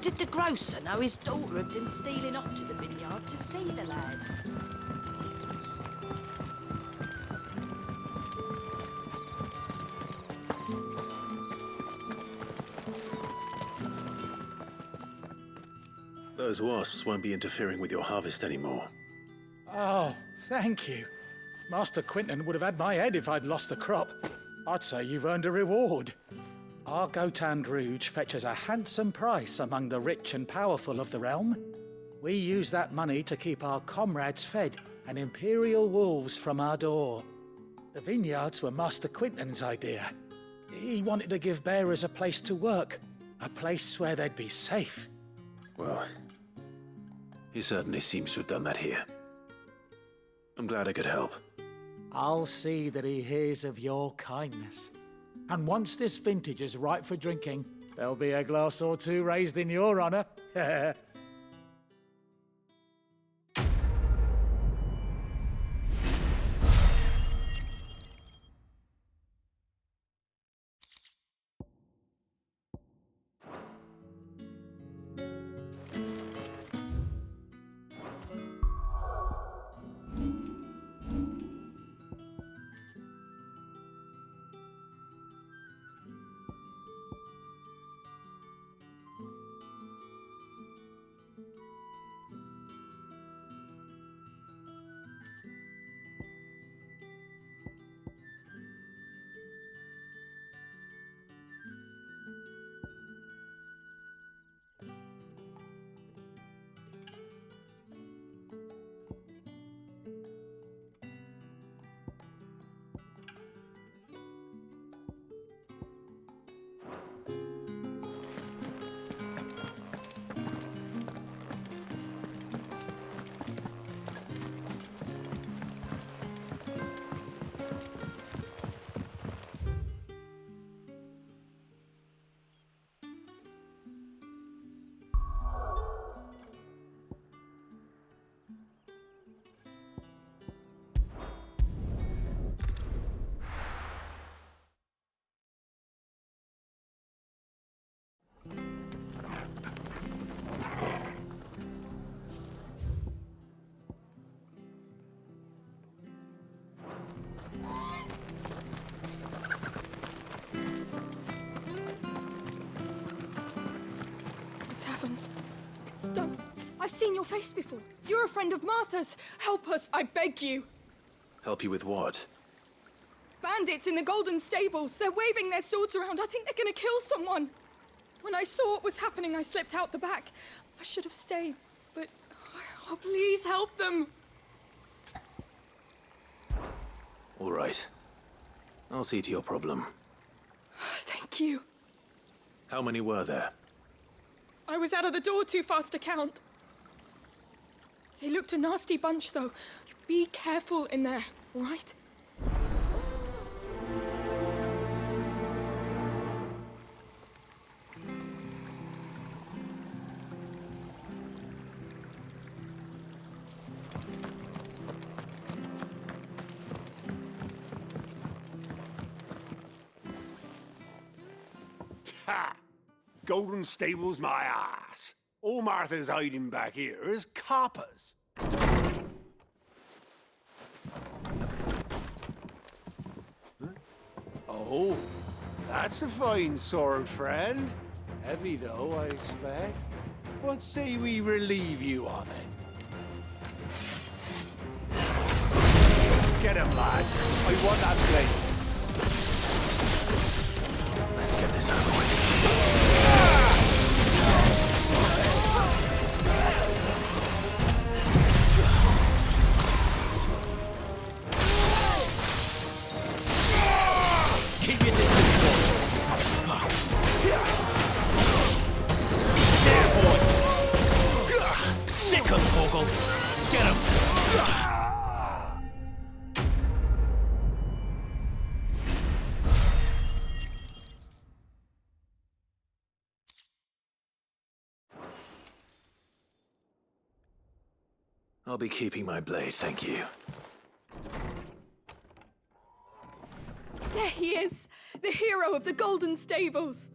did the grocer know his daughter had been stealing off to the vineyard to see the lad? Those wasps won't be interfering with your harvest anymore. Oh, thank you. Master Quinton would have had my head if I'd lost the crop. I'd say you've earned a reward. Our Gotand Rouge fetches a handsome price among the rich and powerful of the realm. We use that money to keep our comrades fed and imperial wolves from our door. The vineyards were Master Quinton's idea. He wanted to give bearers a place to work, a place where they'd be safe. Well, he certainly seems to have done that here. I'm glad I could help. I'll see that he hears of your kindness. And once this vintage is ripe for drinking, there'll be a glass or two raised in your honour. It's done. I've seen your face before. You're a friend of Martha's. Help us, I beg you. Help you with what? Bandits in the Golden Stables. They're waving their swords around. I think they're going to kill someone. When I saw what was happening, I slipped out the back. I should have stayed, but... Oh, please help them. All right. I'll see to your problem. Thank you. How many were there? I was out of the door too fast to count. They looked a nasty bunch, though. Be careful in there, all right? Ha! Golden Stables my ass. All Martha's hiding back here is coppers. Huh? Oh, that's a fine sword, friend. Heavy though, I expect. What say we relieve you of it? Get him, lads. I want that blade. Let's get this over with. Keep your distance, boy. There, boy. Sick of Torgal. Get him. I'll be keeping my blade, thank you. There he is, the hero of the Golden Stables.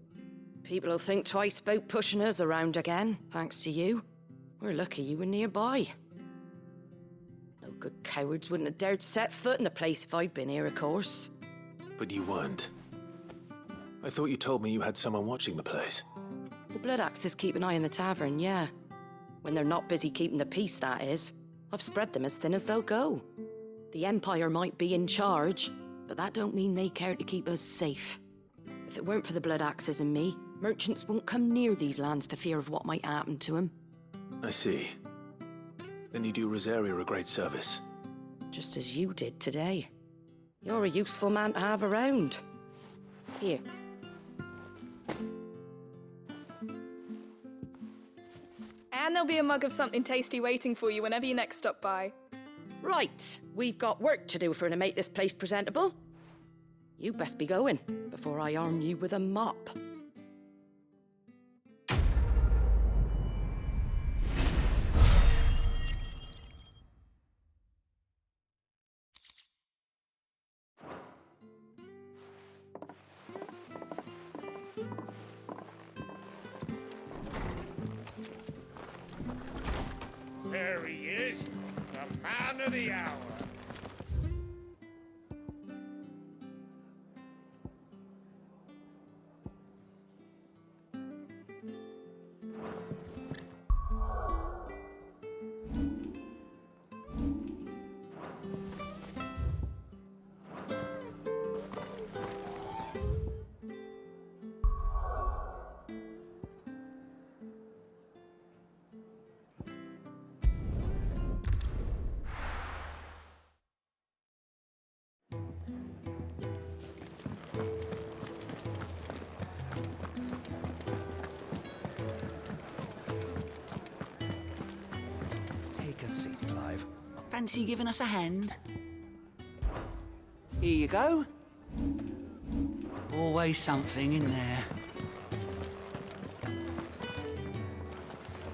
People'll think twice about pushing us around again, thanks to you. We're lucky you were nearby. No good cowards wouldn't have dared set foot in the place if I'd been here, of course. But you weren't. I thought you told me you had someone watching the place. The Blood Axes keep an eye on the tavern, yeah. When they're not busy keeping the peace, that is. I've spread them as thin as they'll go. The Empire might be in charge, but that don't mean they care to keep us safe. If it weren't for the Blood Axes and me, merchants won't come near these lands for fear of what might happen to them. I see. Then you do Rosaria a great service. Just as you did today. You're a useful man to have around. Here. And there'll be a mug of something tasty waiting for you whenever you next stop by. Right, we've got work to do if we're to make this place presentable. You best be going, before I arm you with a mop. There he is, the man of the hour. Take a seat, Clive. Fancy giving us a hand? Here you go. Always something in there.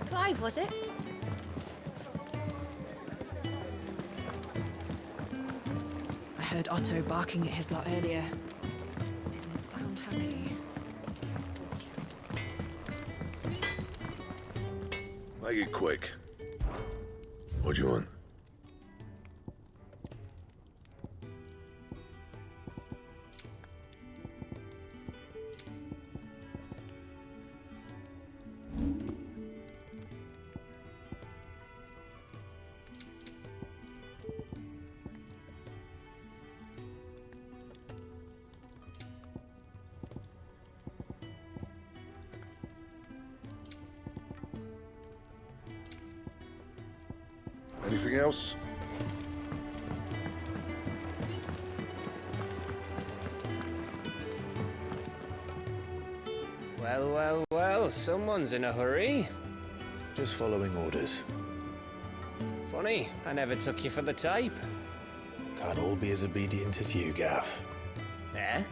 Clive, was it? I heard Otto barking at his lot earlier. Didn't sound happy. Make it quick. What do you want? Anything else? Well, well, well, someone's in a hurry. Just following orders. Funny, I never took you for the type. Can't all be as obedient as you, Gav. Eh?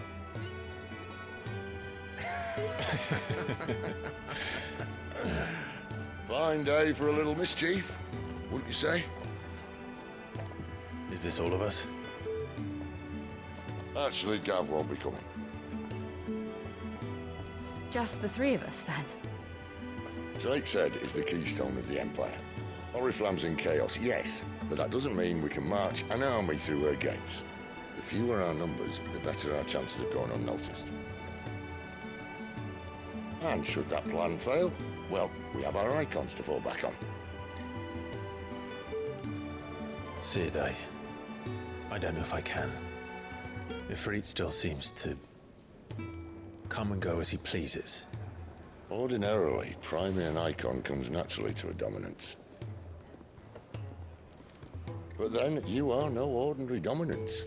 Fine day for a little mischief, wouldn't you say? Is this all of us? Actually, Gav won't be coming. Just the three of us, then? Drake said is the keystone of the Empire. Oriflamme's in chaos, yes, but that doesn't mean we can march an army through her gates. The fewer our numbers, the better our chances of going unnoticed. And should that plan fail, well, we have our icons to fall back on. Sid, I don't know if I can. Ifrit still seems to come and go as he pleases. Ordinarily, priming an icon comes naturally to a dominance. But then, you are no ordinary dominance.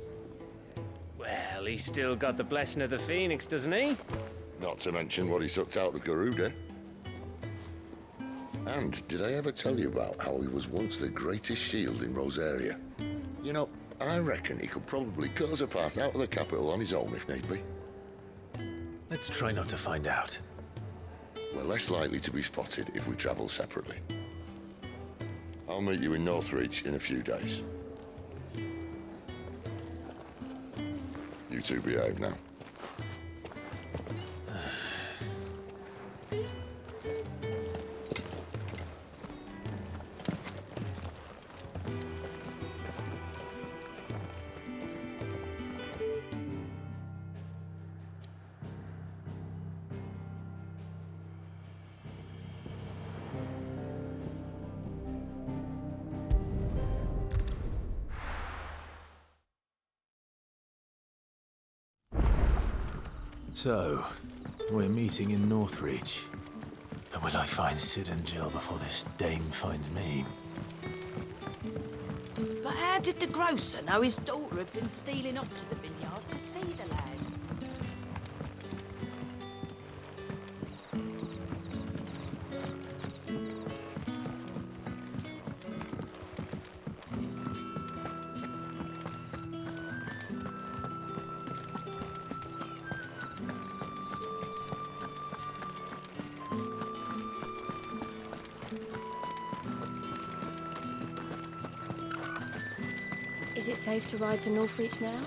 Well, he's still got the blessing of the Phoenix, doesn't he? Not to mention what he sucked out of Garuda. And did I ever tell you about how he was once the greatest shield in Rosaria? You know, I reckon he could probably cut us a path out of the capital on his own if need be. Let's try not to find out. We're less likely to be spotted if we travel separately. I'll meet you in Northreach in a few days. You two behave now. So, we're meeting in Northreach. But will I find Sid and Jill before this dame finds me? But how did the grocer know his daughter had been stealing off to the vineyard to see the lad? Is it safe to ride to Northreach now?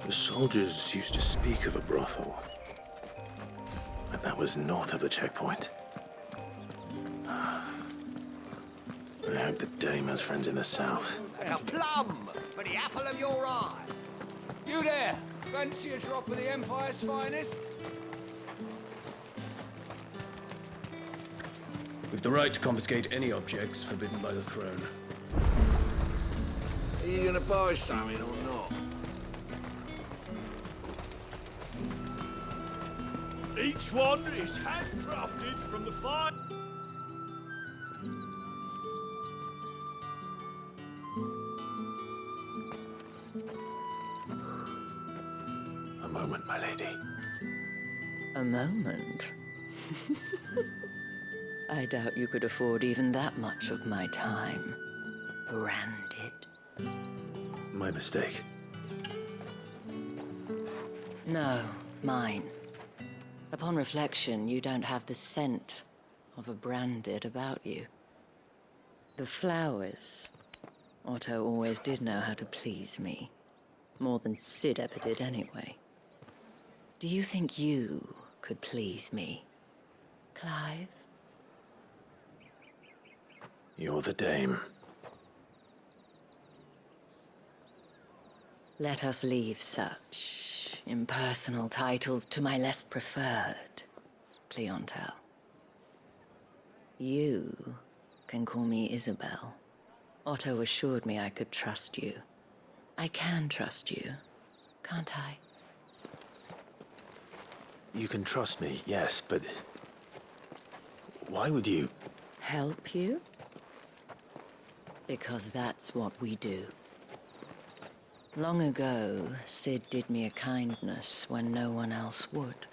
The soldiers used to speak of a brothel, but that was north of the checkpoint. I hope the dame has friends in the south. A plum for the apple of your eye. You there! Fancy a drop of the Empire's finest? We've the right to confiscate any objects forbidden by the throne. Are you gonna buy something or not? Each one is handcrafted from the fine. A moment, my lady. A moment? I doubt you could afford even that much of my time. Branded. My mistake. No, mine. Upon reflection, you don't have the scent of a branded about you. The flowers. Otto always did know how to please me. More than Sid ever did anyway. Do you think you could please me, Clive? You're the dame. Let us leave such impersonal titles to my less preferred clientele. You can call me Isabel. Otto assured me I could trust you. I can trust you, can't I? You can trust me, yes, but why would you? Help you? Because that's what we do. Long ago, Sid did me a kindness when no one else would.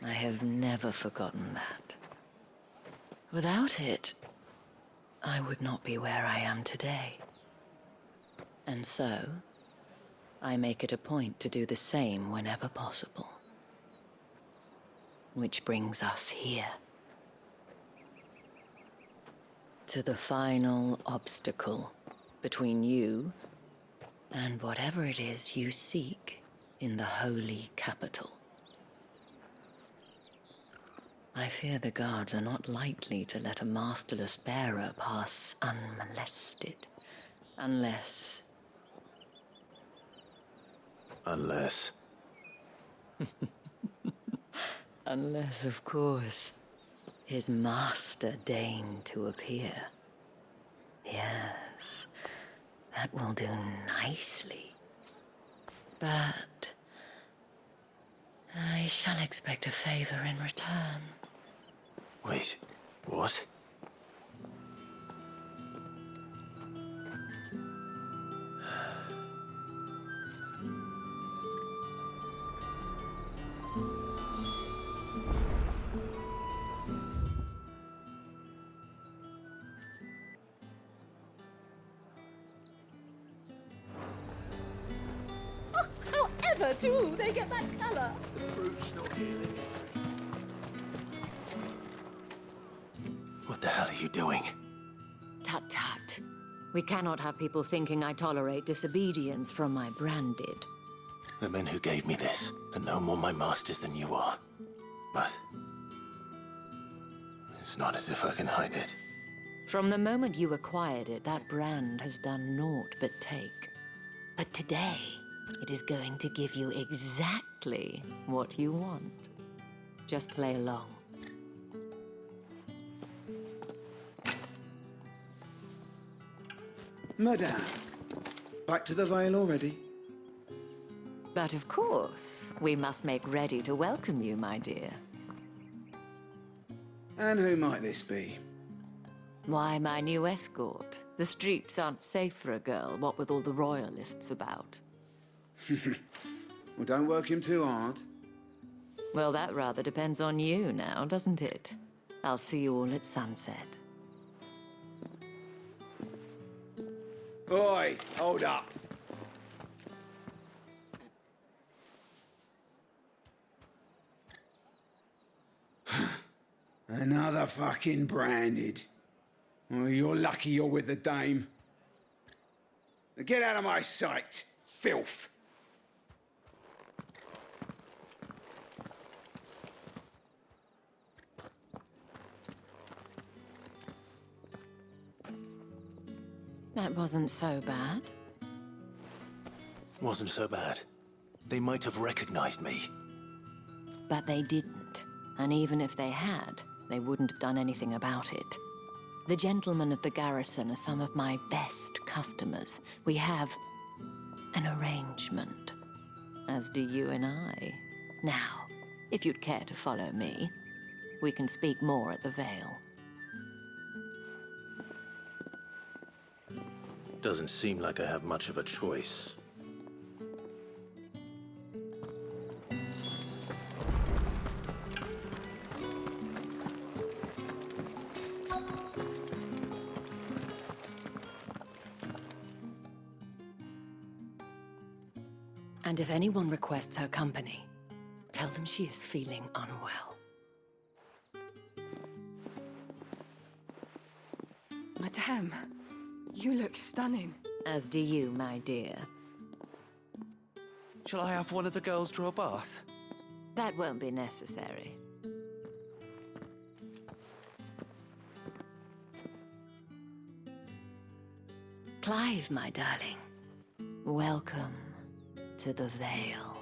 I have never forgotten that. Without it, I would not be where I am today. And so, I make it a point to do the same whenever possible. Which brings us here. To the final obstacle between you and whatever it is you seek in the holy capital. I fear the guards are not likely to let a masterless bearer pass unmolested. Unless... Unless... Unless, of course, his master deigned to appear. Yes, that will do nicely. But I shall expect a favor in return. Wait, what? However do they get that colour? The fruit's not here, let me through. What the hell are you doing? Tut tut. We cannot have people thinking I tolerate disobedience from my branded. The men who gave me this are no more my masters than you are. But... it's not as if I can hide it. From the moment you acquired it, that brand has done naught but take. But today, it is going to give you exactly what you want. Just play along. Madame, back to the Vale already? But of course, we must make ready to welcome you, my dear. And who might this be? Why, my new escort. The streets aren't safe for a girl, what with all the royalists about. Well, don't work him too hard. Well, that rather depends on you now, doesn't it? I'll see you all at sunset. Oi, hold up. Another fucking branded. Well, you're lucky you're with the dame. Now get out of my sight, filth. That wasn't so bad. Wasn't so bad. They might have recognized me. But they didn't. And even if they had, they wouldn't have done anything about it. The gentlemen of the garrison are some of my best customers. We have an arrangement, as do you and I. Now, if you'd care to follow me, we can speak more at the Vale. Doesn't seem like I have much of a choice. And if anyone requests her company, tell them she is feeling unwell. Madame, you look stunning. As do you, my dear. Shall I have one of the girls draw a bath? That won't be necessary. Clive, my darling. Welcome to the Vale.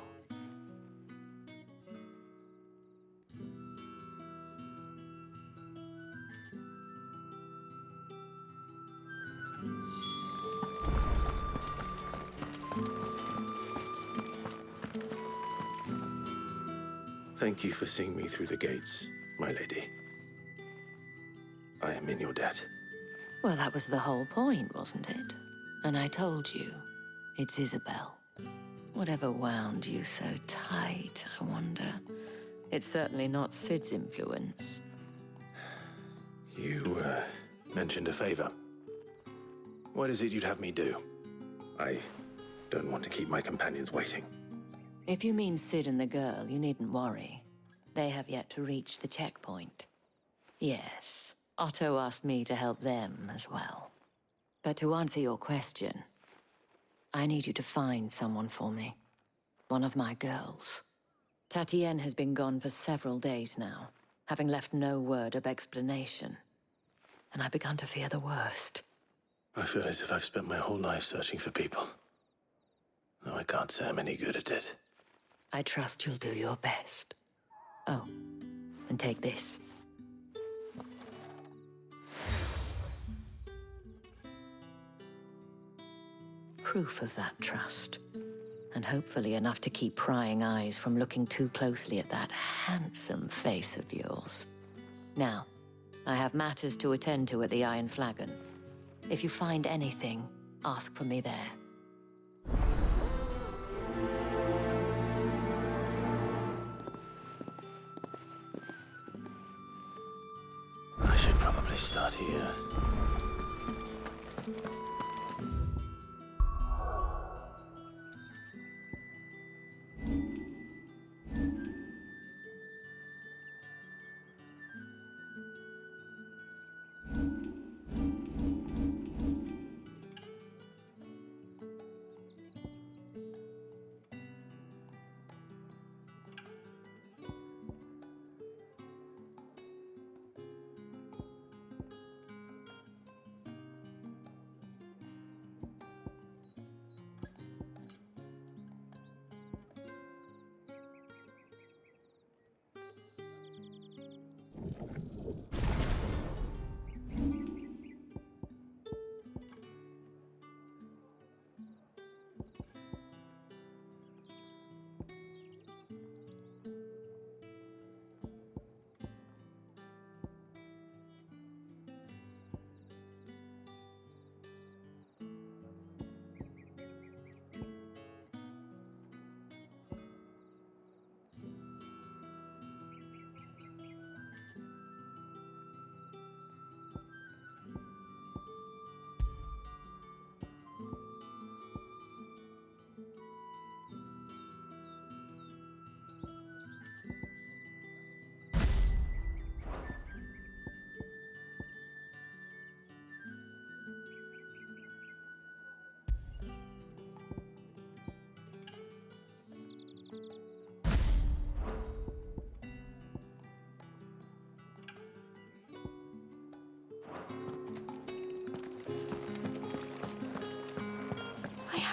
Thank you for seeing me through the gates, my lady. I am in your debt. Well, that was the whole point, wasn't it? And I told you, it's Isabel. Whatever wound you so tight, I wonder. It's certainly not Sid's influence. You, mentioned a favor. What is it you'd have me do? I don't want to keep my companions waiting. If you mean Sid and the girl, you needn't worry. They have yet to reach the checkpoint. Yes, Otto asked me to help them as well. But to answer your question, I need you to find someone for me. One of my girls. Tatienne has been gone for several days now, having left no word of explanation. And I've begun to fear the worst. I feel as if I've spent my whole life searching for people. Though I can't say I'm any good at it. I trust you'll do your best. Oh, and take this. Proof of that trust. And hopefully enough to keep prying eyes from looking too closely at that handsome face of yours. Now, I have matters to attend to at the Iron Flagon. If you find anything, ask for me there. I should probably start here.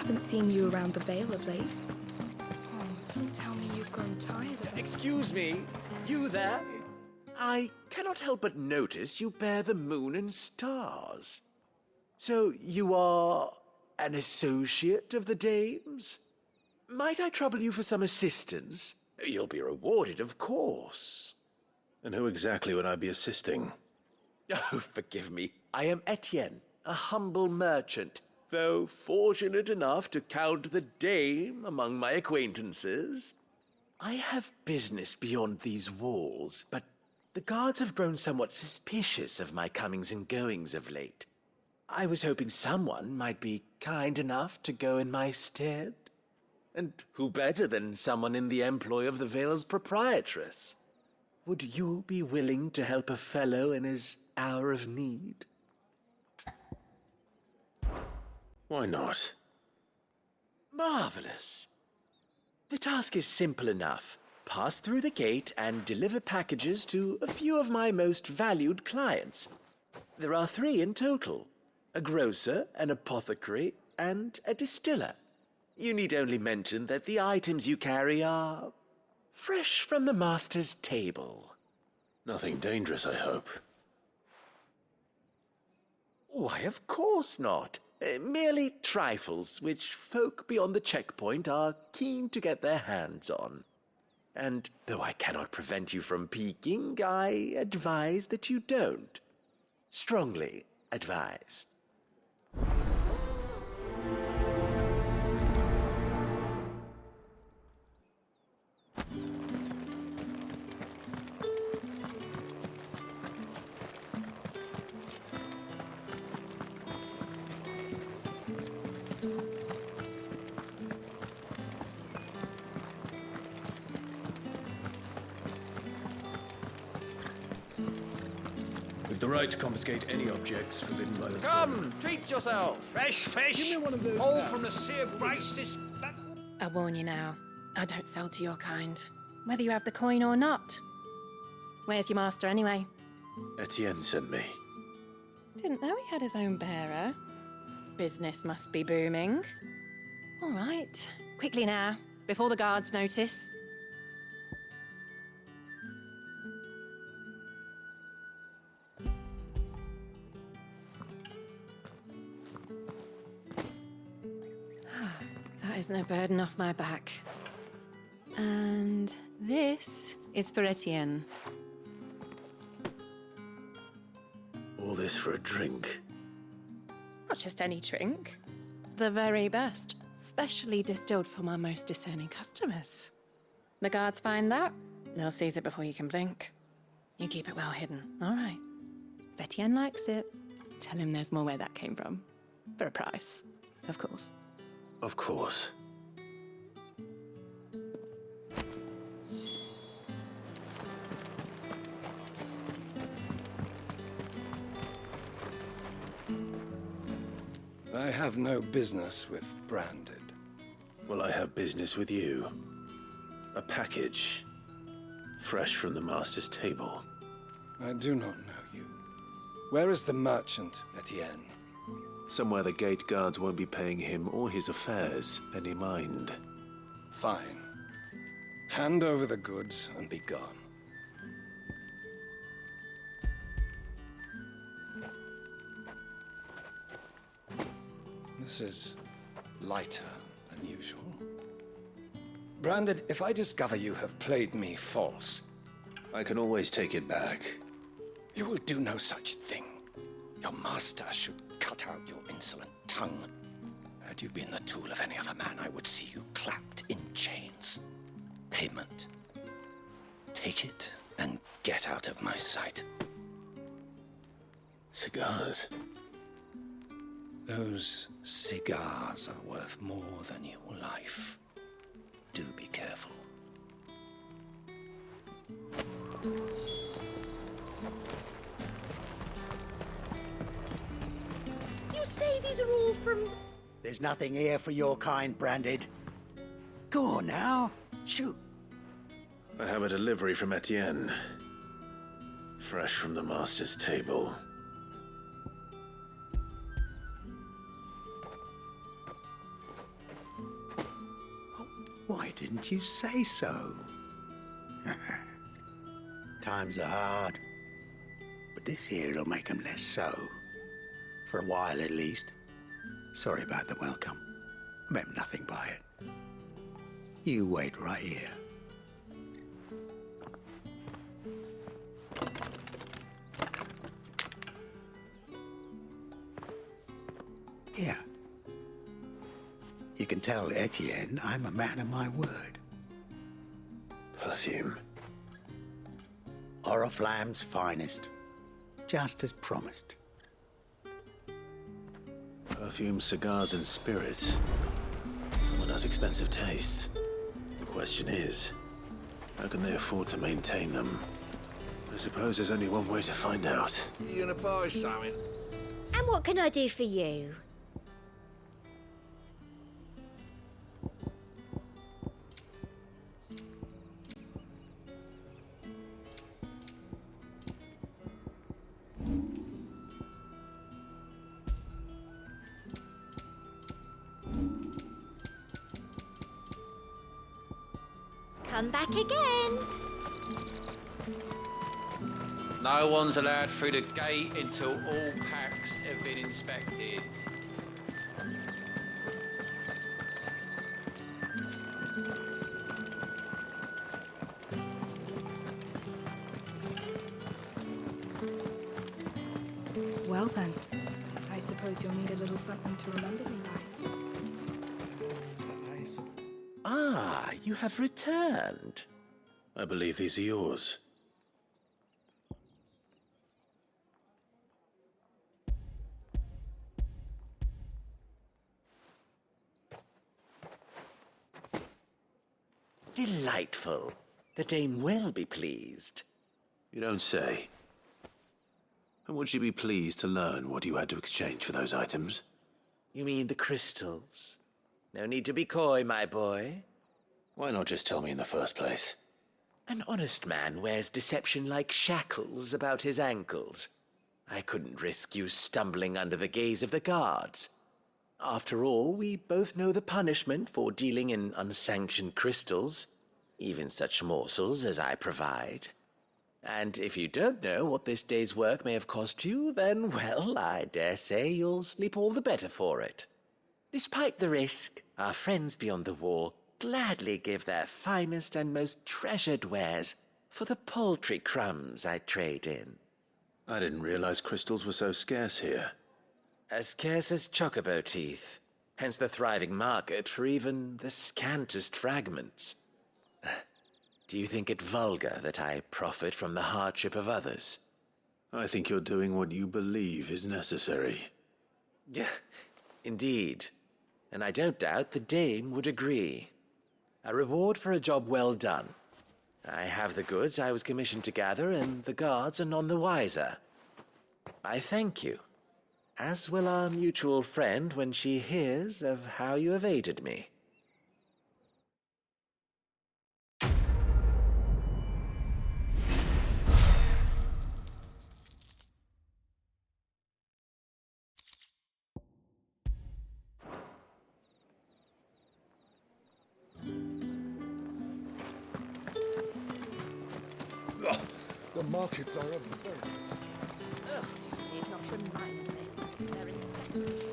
haven't seen you around the Vale of late. Oh, don't tell me you've grown tired of it. Excuse me, you there? I cannot help but notice you bear the moon and stars. So you are an associate of the dames? Might I trouble you for some assistance? You'll be rewarded, of course. And who exactly would I be assisting? Oh, forgive me. I am Etienne, a humble merchant, though fortunate enough to count the dame among my acquaintances. I have business beyond these walls, but the guards have grown somewhat suspicious of my comings and goings of late. I was hoping someone might be kind enough to go in my stead. And who better than someone in the employ of the Vale's proprietress? Would you be willing to help a fellow in his hour of need? Why not? Marvelous. The task is simple enough. Pass through the gate and deliver packages to a few of my most valued clients. There are 3 in total: a grocer, an apothecary, and a distiller. You need only mention that the items you carry are fresh from the master's table. Nothing dangerous, I hope. Why, of course not. Merely trifles which folk beyond the checkpoint are keen to get their hands on. And though I cannot prevent you from peeking, I advise that you don't. Strongly advise. We've the right to confiscate any objects forbidden by the Come, treat yourself. Fresh fish. Give me one of those All bags. from the Sea of Grace this... I warn you now, I don't sell to your kind, whether you have the coin or not. Where's your master anyway? Etienne sent me. Didn't know he had his own bearer. Business must be booming. All right, quickly now, before the guards notice. That is no burden off my back. And this is for Etienne. All this for a drink? Not just any drink. The very best, specially distilled for my most discerning customers. The guards find that, they'll seize it before you can blink. You keep it well hidden, all right? If Etienne likes it, tell him there's more where that came from. For a price, of course. Of course. I have no business with Branded. Well, I have business with you. A package. Fresh from the master's table. I do not know you. Where is the merchant, Etienne? Somewhere the gate guards won't be paying him or his affairs any mind. Fine. Hand over the goods and be gone. This is lighter than usual. Branded, if I discover you have played me false... I can always take it back. You will do no such thing. Your master should cut out your insolent tongue. Had you been the tool of any other man, I would see you clapped in chains. Payment. Take it and get out of my sight. Cigars? Those cigars are worth more than your life. Do be careful. You say these are all from... There's nothing here for your kind, Branded. Go on now. Shoot. I have a delivery from Etienne. Fresh from the master's table. Why didn't you say so? Times are hard. But this here'll make 'em less so. For a while, at least. Sorry about the welcome. I meant nothing by it. You wait right here. Here. You can tell Etienne I'm a man of my word. Perfume. Oriflamme's finest. Just as promised. Perfume, cigars, and spirits. Someone has expensive tastes. The question is, how can they afford to maintain them? I suppose there's only one way to find out. You gonna buy something? And what can I do for you? Come back again. No one's allowed through the gate until all packs have been inspected. Well then, I suppose you'll need a little something to remember me by. Ah, you have returned. I believe these are yours. Delightful. The dame will be pleased. You don't say. And would she be pleased to learn what you had to exchange for those items? You mean the crystals? No need to be coy, my boy. Why not just tell me in the first place? An honest man wears deception like shackles about his ankles. I couldn't risk you stumbling under the gaze of the guards. After all, we both know the punishment for dealing in unsanctioned crystals, even such morsels as I provide. And if you don't know what this day's work may have cost you, then, well, I dare say you'll sleep all the better for it. Despite the risk, our friends beyond the wall gladly give their finest and most treasured wares for the paltry crumbs I trade in. I didn't realize crystals were so scarce here. As scarce as chocobo teeth, hence the thriving market for even the scantest fragments. Do you think it vulgar that I profit from the hardship of others? I think you're doing what you believe is necessary. Yeah, indeed. And I don't doubt the dame would agree. A reward for a job well done. I have the goods I was commissioned to gather, and the guards are none the wiser. I thank you, as will our mutual friend when she hears of how you have aided me. The markets are of the very... Ugh, you need not remind me. They're incessant.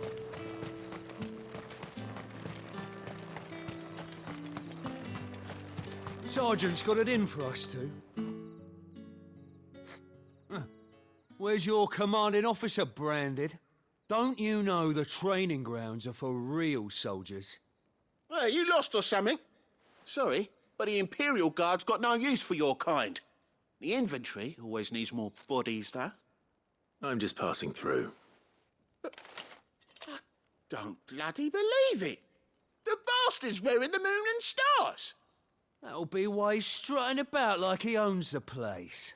Sergeant's got it in for us two. Where's your commanding officer branded? Don't you know the training grounds are for real soldiers? Hey, you lost or something? Sorry, but the Imperial Guard's got no use for your kind. The infantry always needs more bodies, though. I'm just passing through. I don't bloody believe it. The bastard's wearing the moon and stars. That'll be why he's strutting about like he owns the place.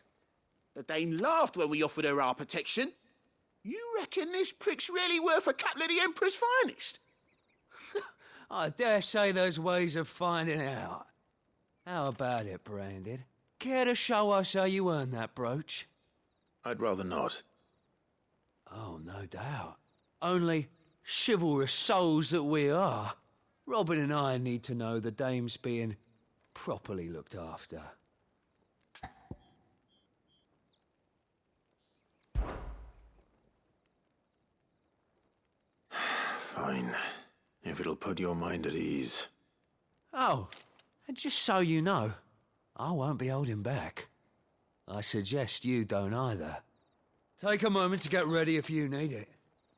The dame laughed when we offered her our protection. You reckon this prick's really worth a couple of the Emperor's finest? I dare say there's ways of finding out. How about it, Branded? Care to show us how you earned that brooch? I'd rather not. Oh, no doubt. Only chivalrous souls that we are. Robin and I need to know the dame's being properly looked after. Fine. If it'll put your mind at ease. Oh, and just so you know, I won't be holding back. I suggest you don't either. Take a moment to get ready if you need it.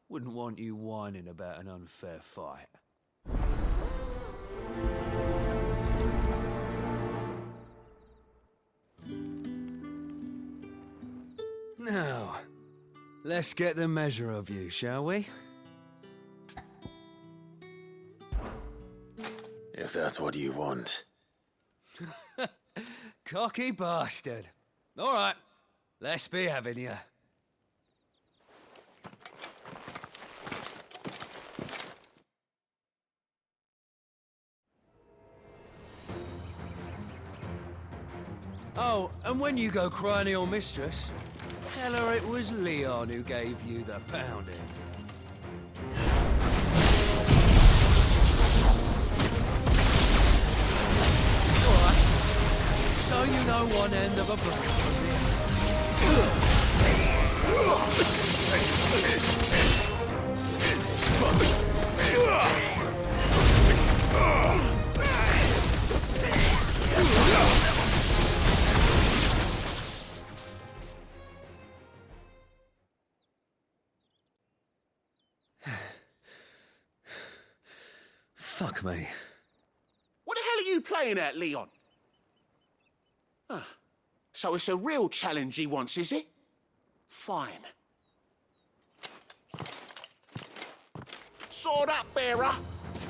Wouldn't want you whining about an unfair fight. Now, let's get the measure of you, shall we? If that's what you want. Cocky bastard. All right, let's be having you. Oh, and when you go crying to your mistress, tell her it was Leon who gave you the pounding. So you know one end of a brick from Fuck me. What the hell are you playing at, Leon? So it's a real challenge he wants, is it? Fine. Sword up, bearer.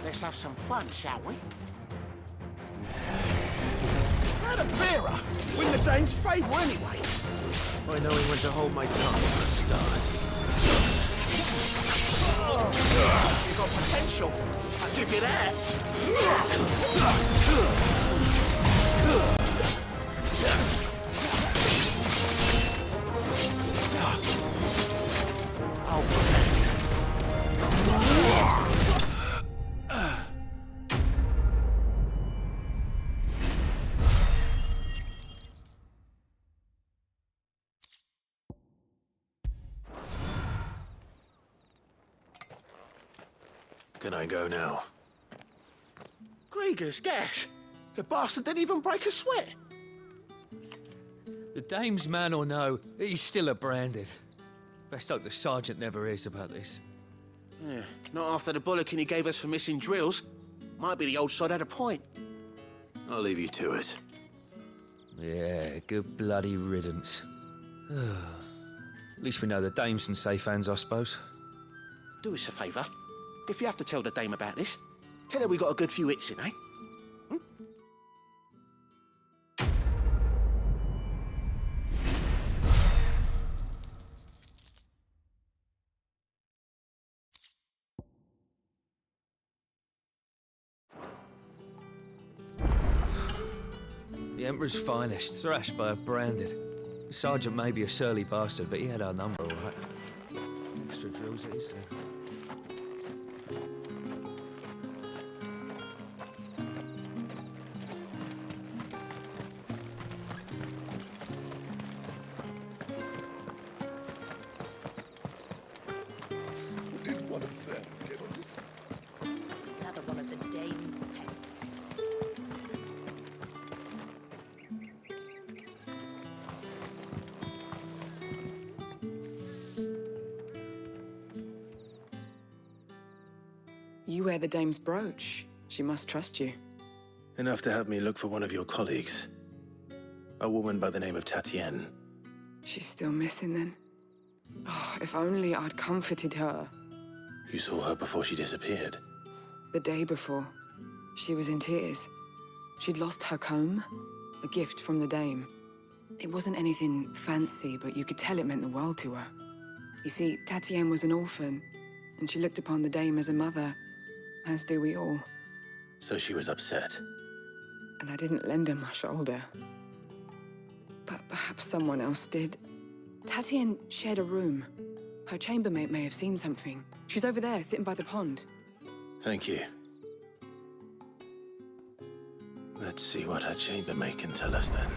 Let's have some fun, shall we? How'd a bearer win the dame's favour anyway? I know when to hold my tongue for a start. You got potential. I'll give you that. Can I go now? Gregor's gas. The bastard didn't even break a sweat. The dame's man or no, he's still a branded. Best hope the sergeant never hears about this. Yeah, not after the bullocking he gave us for missing drills. Might be the old sod had a point. I'll leave you to it. Yeah, good bloody riddance. At least we know the dame's in safe hands, I suppose. Do us a favour. If you have to tell the dame about this, tell her we got a good few hits in, eh? The Emperor's finest, thrashed by a branded. The sergeant may be a surly bastard, but he had our number, all right. Extra drills it is, then. Did one of them get on this? Another one of the dame's pets. You wear the dame's brooch. She must trust you. Enough to have me look for one of your colleagues. A woman by the name of Tatienne. She's still missing then? Oh, if only I'd comforted her. You saw her before she disappeared. The day before. She was in tears. She'd lost her comb, a gift from the dame. It wasn't anything fancy, but you could tell it meant the world to her. You see, Tatienne was an orphan, and she looked upon the dame as a mother, as do we all. So she was upset. And I didn't lend her my shoulder. But perhaps someone else did. Tatienne shared a room. Her chambermaid may have seen something. She's over there, sitting by the pond. Thank you. Let's see what her chambermaid can tell us then.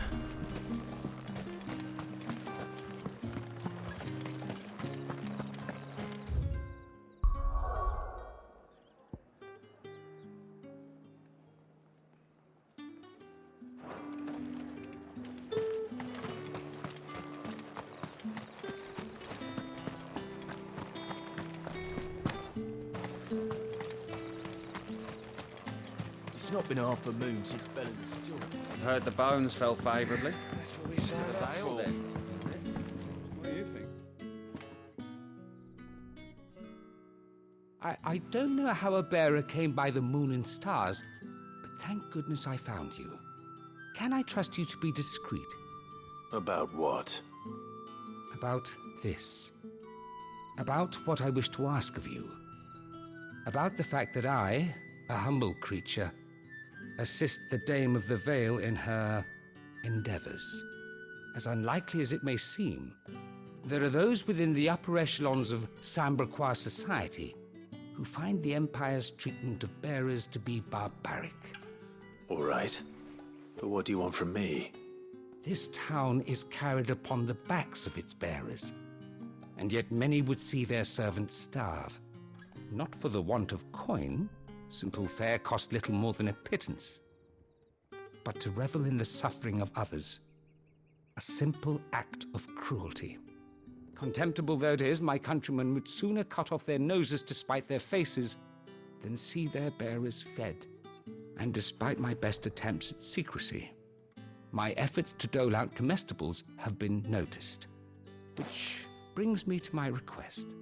It's not been half a moon since Bella's job. Heard the bones fell favourably. That's what we signed up for. What do you think? I don't know how a bearer came by the moon and stars, but thank goodness I found you. Can I trust you to be discreet? About what? About this. About what I wish to ask of you. About the fact that I, a humble creature, assist the Dame of the Vale in her endeavors. As unlikely as it may seem, there are those within the upper echelons of Samberquois society who find the Empire's treatment of bearers to be barbaric. All right. But what do you want from me? This town is carried upon the backs of its bearers, and yet many would see their servants starve. Not for the want of coin. Simple fare cost little more than a pittance. But to revel in the suffering of others, a simple act of cruelty. Contemptible though it is, my countrymen would sooner cut off their noses to spite their faces than see their bearers fed. And despite my best attempts at secrecy, my efforts to dole out comestibles have been noticed. Which brings me to my request.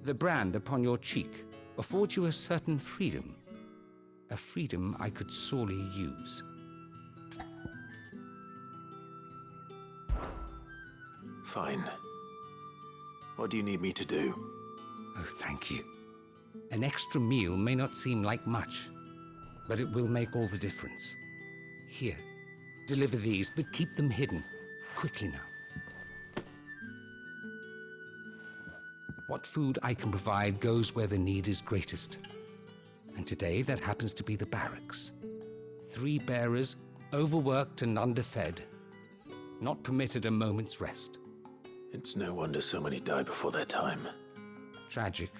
The brand upon your cheek affords you a certain freedom. A freedom I could sorely use. Fine. What do you need me to do? Oh, thank you. An extra meal may not seem like much, but it will make all the difference. Here, deliver these, but keep them hidden. Quickly now. What food I can provide goes where the need is greatest. And today, that happens to be the barracks. 3 bearers, overworked and underfed, not permitted a moment's rest. It's no wonder so many die before their time. Tragic,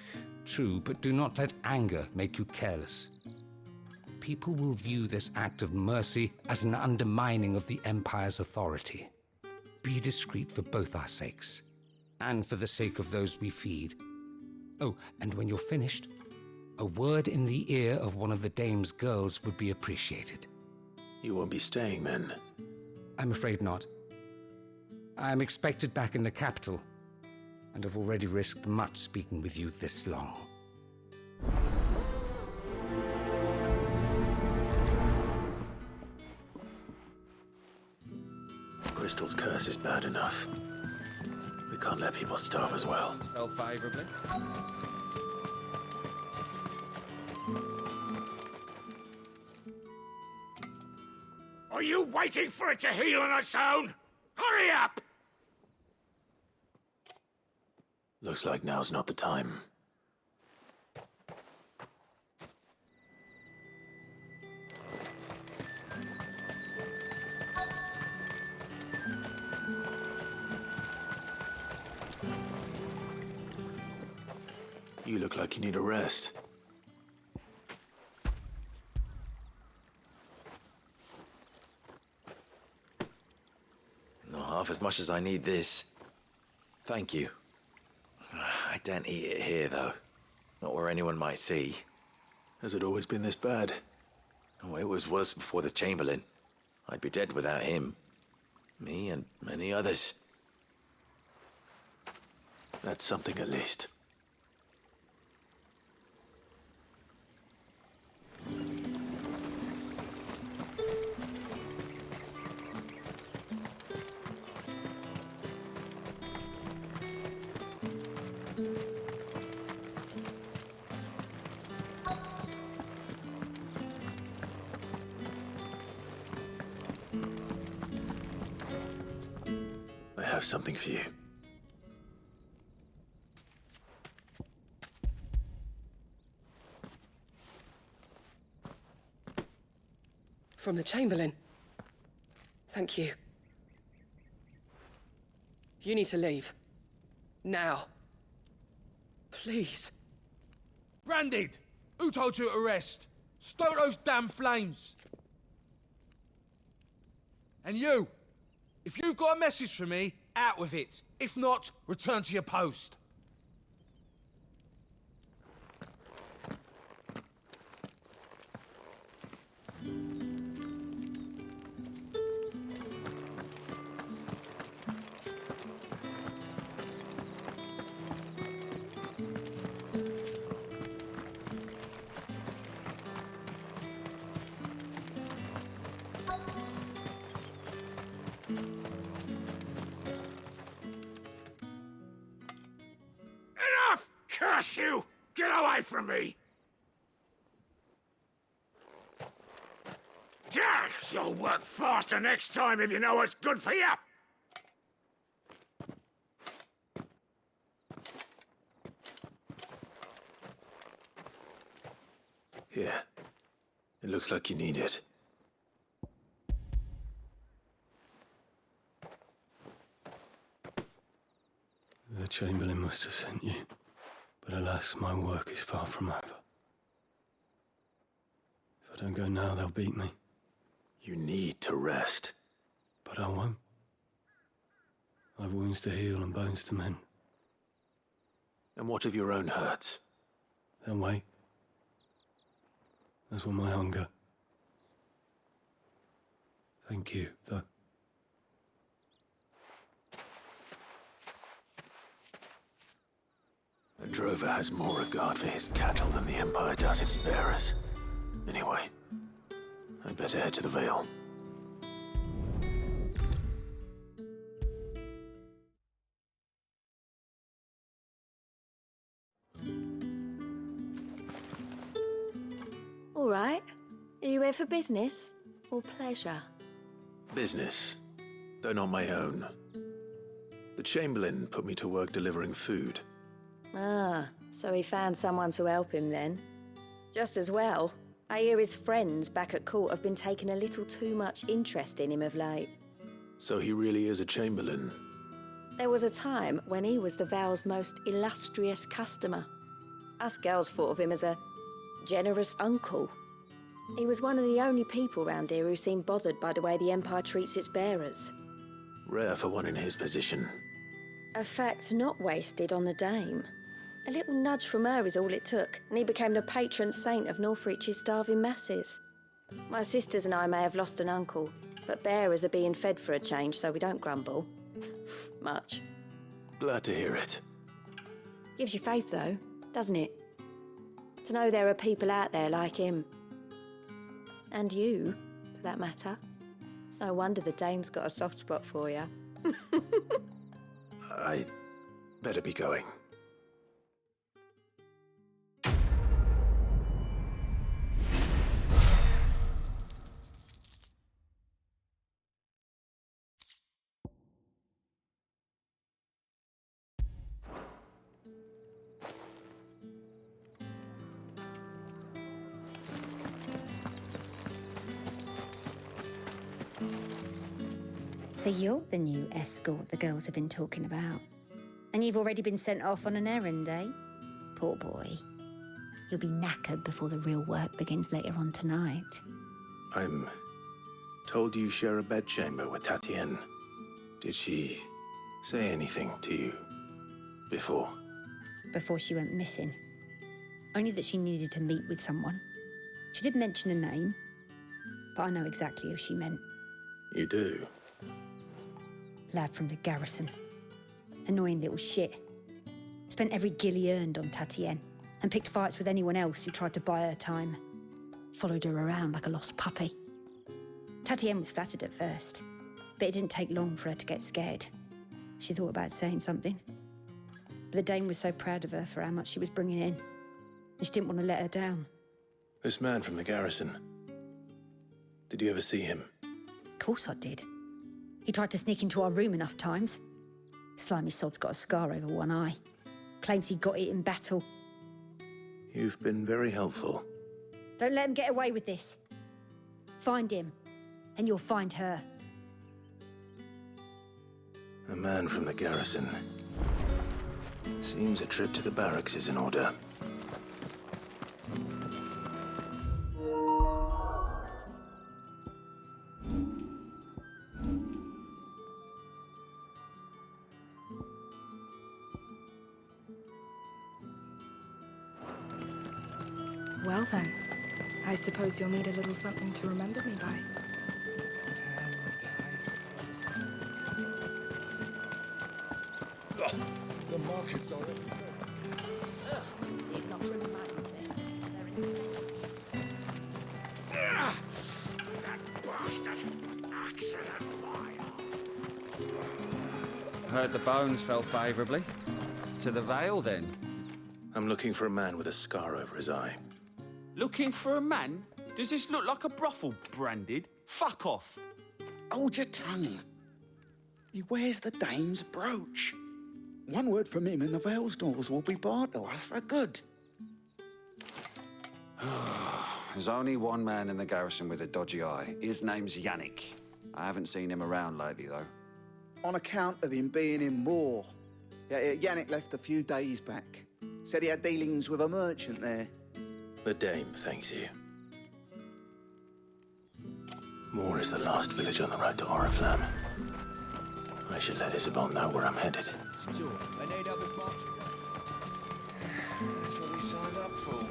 true, but do not let anger make you careless. People will view this act of mercy as an undermining of the Empire's authority. Be discreet for both our sakes, and for the sake of those we feed. Oh, and when you're finished, a word in the ear of one of the Dame's girls would be appreciated. You won't be staying then? I'm afraid not. I'm expected back in the capital, and have already risked much speaking with you this long. Crystal's curse is bad enough. We can't let people starve as well. Fell favourably. Are you waiting for it to heal on its own? Hurry up! Looks like now's not the time. You look like you need a rest. Not half as much as I need this. Thank you. I daren't eat it here, though. Not where anyone might see. Has it always been this bad? Oh, it was worse before the Chamberlain. I'd be dead without him. Me and many others. That's something at least. I have something for you. From the Chamberlain. Thank you. You need to leave. Now. Please. Branded! Who told you to rest? Stoke those damn flames! And you! If you've got a message for me, out with it. If not, return to your post. Enough! Curse you! Get away from me! You'll work faster next time if you know what's good for you! Here. It looks like you need it. The Chamberlain must have sent you, but alas, my work is far from over. If I don't go now, they'll beat me. You need to rest. But I won't. I've wounds to heal and bones to mend. And what of your own hurts? They'll wait. As will my hunger. Thank you, though. A drover has more regard for his cattle than the Empire does its bearers. Anyway, I'd better head to the Vale. All right. Are you here for business or pleasure? Business, though not my own. The Chamberlain put me to work delivering food. Ah, so he found someone to help him then. Just as well. I hear his friends back at court have been taking a little too much interest in him of late. So he really is a Chamberlain. There was a time when he was the Vale's most illustrious customer. Us girls thought of him as a generous uncle. He was one of the only people round here who seemed bothered by the way the Empire treats its bearers. Rare for one in his position. A fact not wasted on the dame. A little nudge from her is all it took, and he became the patron saint of Northreach's starving masses. My sisters and I may have lost an uncle, but bearers are being fed for a change, so we don't grumble. Much. Glad to hear it. Gives you faith, though, doesn't it? To know there are people out there like him. And you, for that matter. It's no wonder the dame's got a soft spot for you. I better be going. So you're the new escort the girls have been talking about. And you've already been sent off on an errand, eh? Poor boy. You'll be knackered before the real work begins later on tonight. I'm told you share a bedchamber with Tatienne. Did she say anything to you before? Before she went missing. Only that she needed to meet with someone. She did mention a name, but I know exactly who she meant. You do? Lad from the garrison. Annoying little shit. Spent every guil he earned on Tatienne and picked fights with anyone else who tried to buy her time. Followed her around like a lost puppy. Tatienne was flattered at first, but it didn't take long for her to get scared. She thought about saying something. But the dame was so proud of her for how much she was bringing in, and she didn't want to let her down. This man from the garrison. Did you ever see him? Of course I did. He tried to sneak into our room enough times. Slimy sod's got a scar over one eye. Claims he got it in battle. You've been very helpful. Don't let him get away with this. Find him, and you'll find her. A man from the garrison. Seems a trip to the barracks is in order. Well then, I suppose you'll need a little something to remember me by. The markets are it. Need not remind me. They're incessant. That bastard! Accident liar! Heard the bones fell favourably. To the Vale, then? I'm looking for a man with a scar over his eye. Looking for a man? Does this look like a brothel branded? Fuck off! Hold your tongue. He wears the dame's brooch. One word from him and the Vale's doors will be barred to us for good. There's only one man in the garrison with a dodgy eye. His name's Yannick. I haven't seen him around lately, though. On account of him being in Moor. Yannick left a few days back. Said he had dealings with a merchant there. The dame thanks you. Moor is the last village on the road to Oriflamme. I should let Isabel know where I'm headed. That's what we signed up for.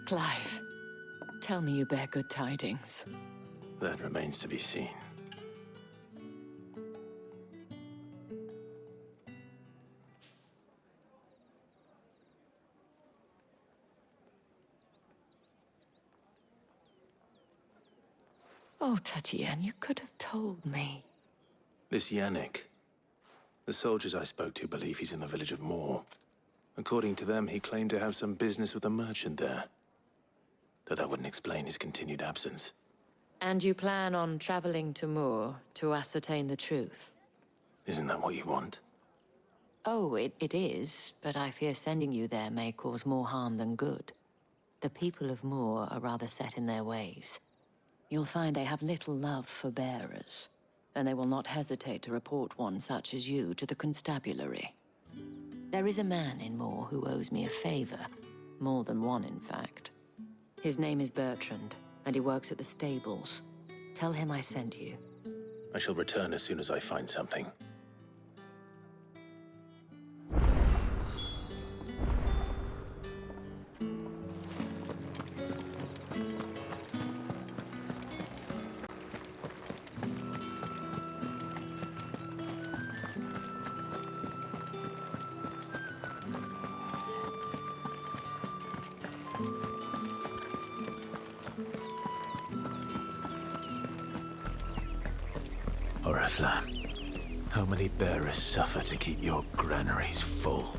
Clive, tell me you bear good tidings. That remains to be seen. Oh, Tatienne, you could have told me. This Yannick. The soldiers I spoke to believe he's in the village of Moor. According to them, he claimed to have some business with a merchant there. Though that wouldn't explain his continued absence. And you plan on traveling to Moor to ascertain the truth? Isn't that what you want? Oh, it is, but I fear sending you there may cause more harm than good. The people of Moor are rather set in their ways. You'll find they have little love for bearers, and they will not hesitate to report one such as you to the constabulary. There is a man in Moor who owes me a favor, more than one, in fact. His name is Bertrand, and he works at the stables. Tell him I sent you. I shall return as soon as I find something. Oriflamme, how many bearers suffer to keep your granaries full?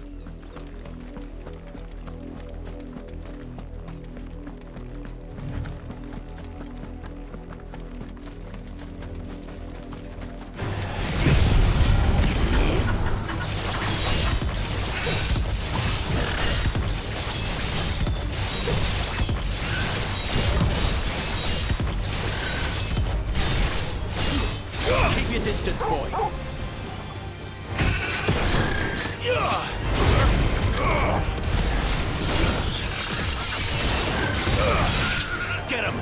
Distance, boy. Get him.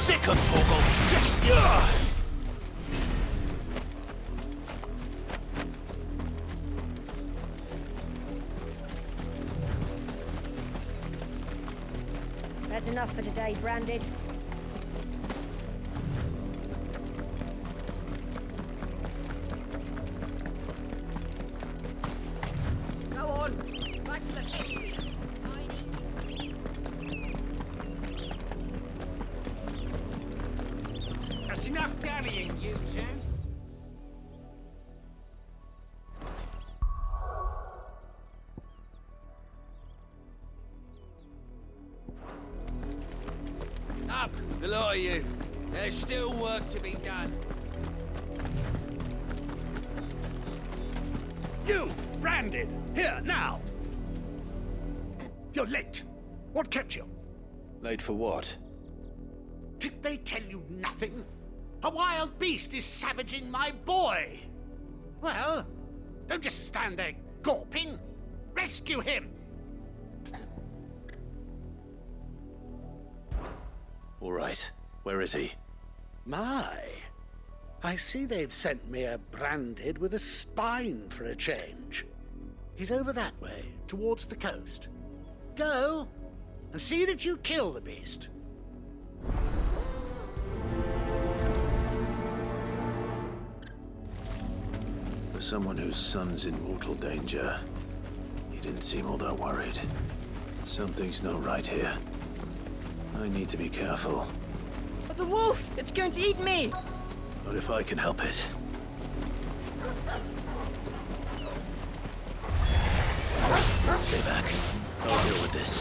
Sick 'em, Torgal! That's enough for today, Branded. Go on. Back to the history. That's enough dallying, you two. Up, the lot of you. There's still work to be done. You, Branded, here, now. You're late. What kept you? Late for what? Did they tell you nothing? A wild beast is savaging my boy. Well, don't just stand there gawping. Rescue him. All right. Where is he? My. I see they've sent me a Branded with a spine for a change. He's over that way, towards the coast. Go, and see that you kill the beast. For someone whose son's in mortal danger, he didn't seem all that worried. Something's not right here. I need to be careful. But the wolf! It's going to eat me! Not if I can help it. Stay back. I'll deal with this.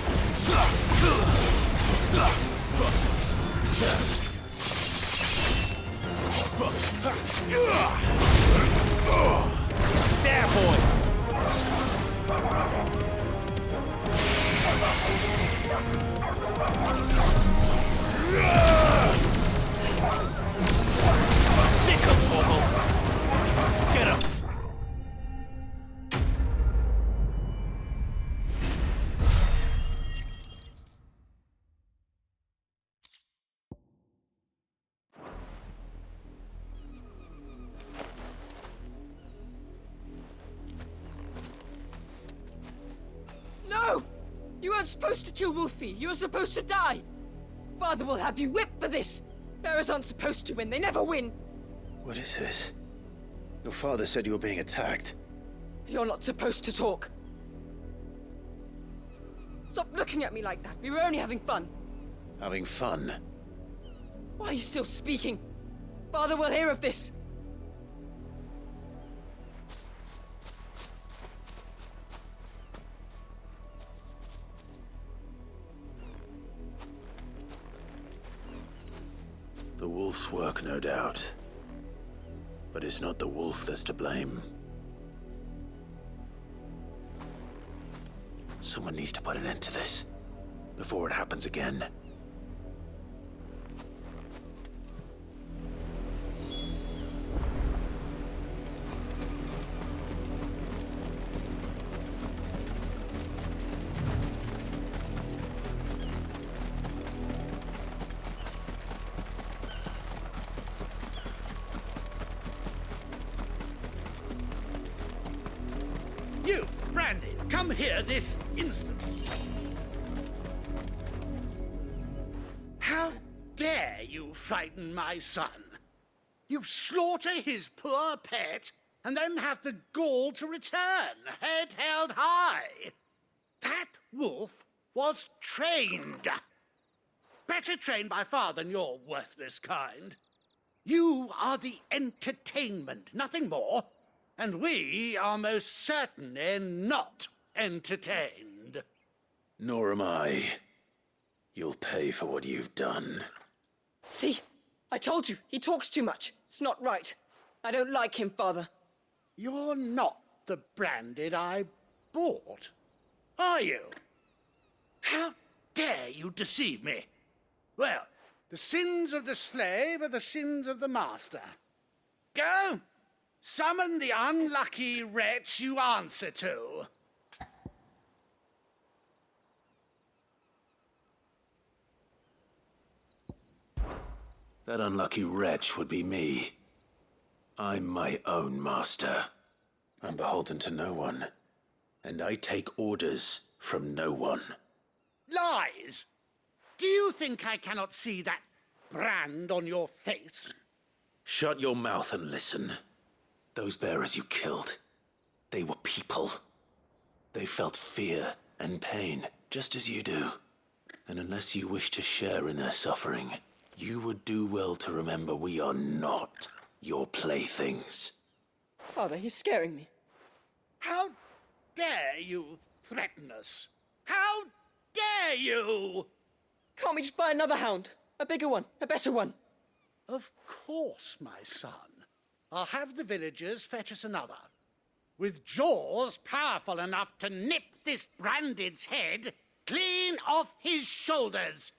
There, boy! Sick 'em, Torgal! Get him! No! You weren't supposed to kill Wolfie. You were supposed to die. Father will have you whipped for this. Bearers aren't supposed to win. They never win. What is this? Your father said you were being attacked. You're not supposed to talk. Stop looking at me like that. We were only having fun. Having fun? Why are you still speaking? Father will hear of this. The wolf's work, no doubt. But it's not the wolf that's to blame. Someone needs to put an end to this, before it happens again. You, Branded, come here this instant. How dare you frighten my son? You slaughter his poor pet, and then have the gall to return, head held high. That wolf was trained. Better trained by far than your worthless kind. You are the entertainment, nothing more. And we are most certainly not entertained. Nor am I. You'll pay for what you've done. See? I told you, he talks too much. It's not right. I don't like him, Father. You're not the Branded I bought, are you? How dare you deceive me? Well, the sins of the slave are the sins of the master. Go! Summon the unlucky wretch you answer to. That unlucky wretch would be me. I'm my own master. I'm beholden to no one, and I take orders from no one. Lies! Do you think I cannot see that brand on your face? Shut your mouth and listen. Those bearers you killed, they were people. They felt fear and pain, just as you do. And unless you wish to share in their suffering, you would do well to remember we are not your playthings. Father, he's scaring me. How dare you threaten us? How dare you? Can't we just buy another hound? A bigger one, a better one. Of course, my son. I'll have the villagers fetch us another. With jaws powerful enough to nip this Branded's head clean off his shoulders.